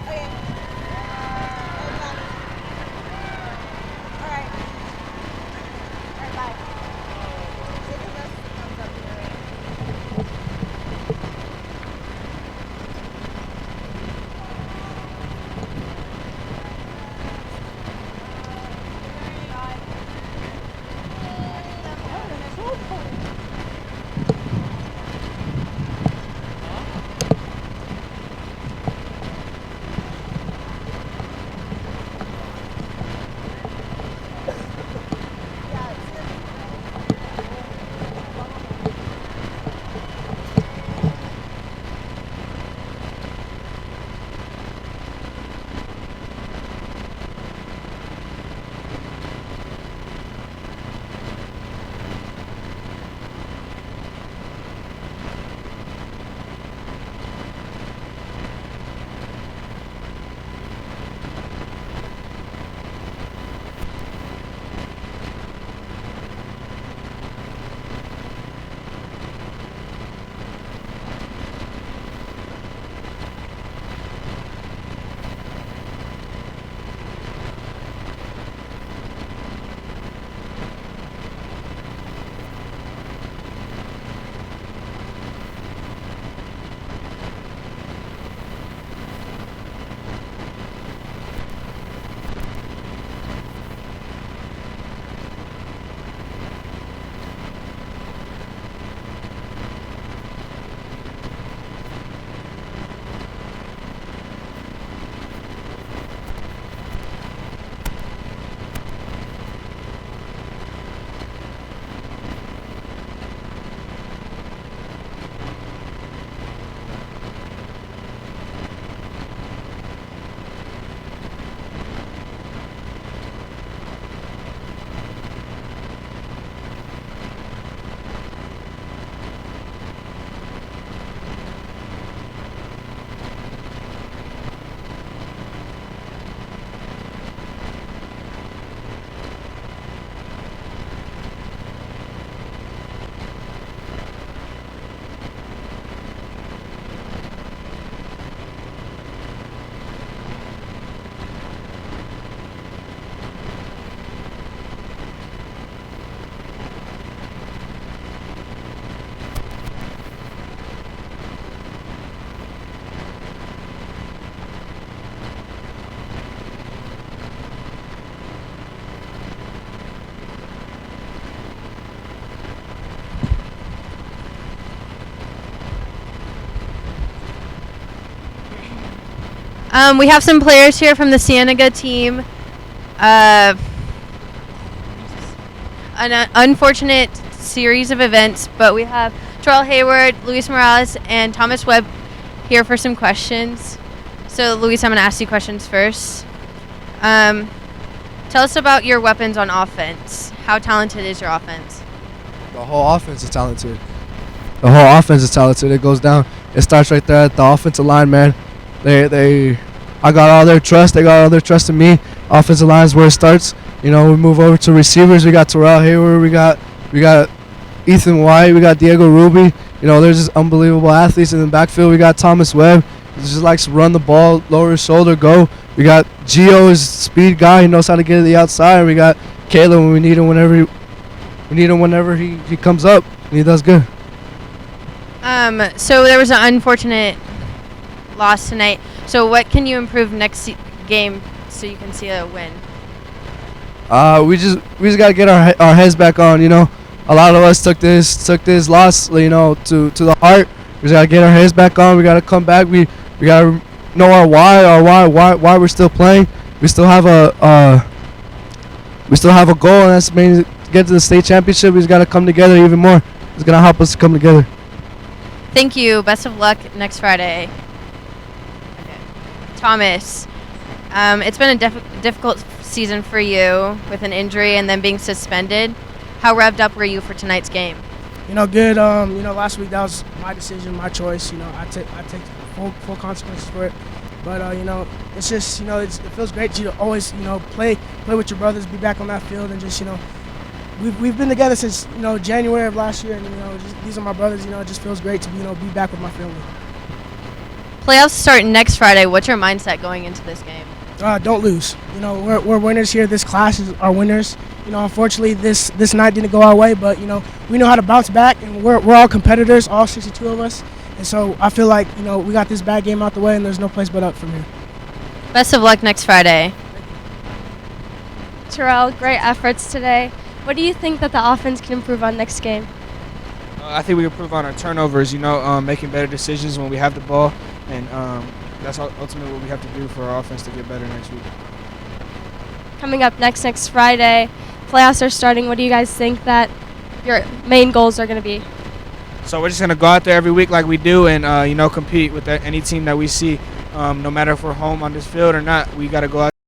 E: Okay.
C: We have some players here from the Cienega team. An unfortunate series of events, but we have Terrell Hayward, Luis Morales, and Thomas Webb here for some questions. So, Luis, I'm going to ask you questions first. Tell us about your weapons on offense. How talented is your offense?
E: The whole offense is talented. The whole offense is talented. It goes down. It starts right there at the offensive line, man. I got all their trust. They got all their trust in me. Offensive line is where it starts. You know, we move over to receivers. We got Terrell Hayward. We got Ethan White. We got Diego Ruby. You know, they're just unbelievable athletes. In the backfield, we got Thomas Webb. He just likes to run the ball, lower his shoulder, go. We got Gio, is a speed guy. He knows how to get to the outside. We got Caleb when we need him whenever he comes up, and he does good.
C: So there was an unfortunate loss tonight. So what can you improve next game so you can see a win?
E: We just gotta get our heads back on. You know, a lot of us took this loss, you know, to the heart. We just gotta get our heads back on. We gotta come back. We gotta know our why we're still playing. We still have a goal, and that's mainly to get to the state championship. We just gotta come together even more. It's gonna help us to come together.
C: Thank you. Best of luck next Friday. Okay. Thomas, it's been a difficult season for you with an injury and then being suspended. How revved up were you for tonight's game?
F: You know, good. You know, last week that was my decision, my choice. You know, I take full consequences for it. But you know, it's just, you know, it feels great to always, you know, play with your brothers, be back on that field, and just, you know, we've been together since, you know, January of last year, and, you know, these are my brothers. You know, it just feels great to be back with my family.
C: Playoffs start next Friday. What's your mindset going into this game?
F: Don't lose. You know, we're winners here. This class is our winners. You know, unfortunately, this night didn't go our way, but, you know, we know how to bounce back, and we're all competitors, all 62 of us. And so I feel like, you know, we got this bad game out the way, and there's no place but up from here.
C: Best of luck next Friday.
D: Terrell, great efforts today. What do you think that the offense can improve on next game?
G: I think we improve on our turnovers, you know, making better decisions when we have the ball, and that's ultimately what we have to do for our offense to get better next week.
D: Coming up next Friday, playoffs are starting. What do you guys think that your main goals are going to be?
G: So we're just going to go out there every week like we do and, you know, compete with any team that we see. No matter if we're home on this field or not, we got to go out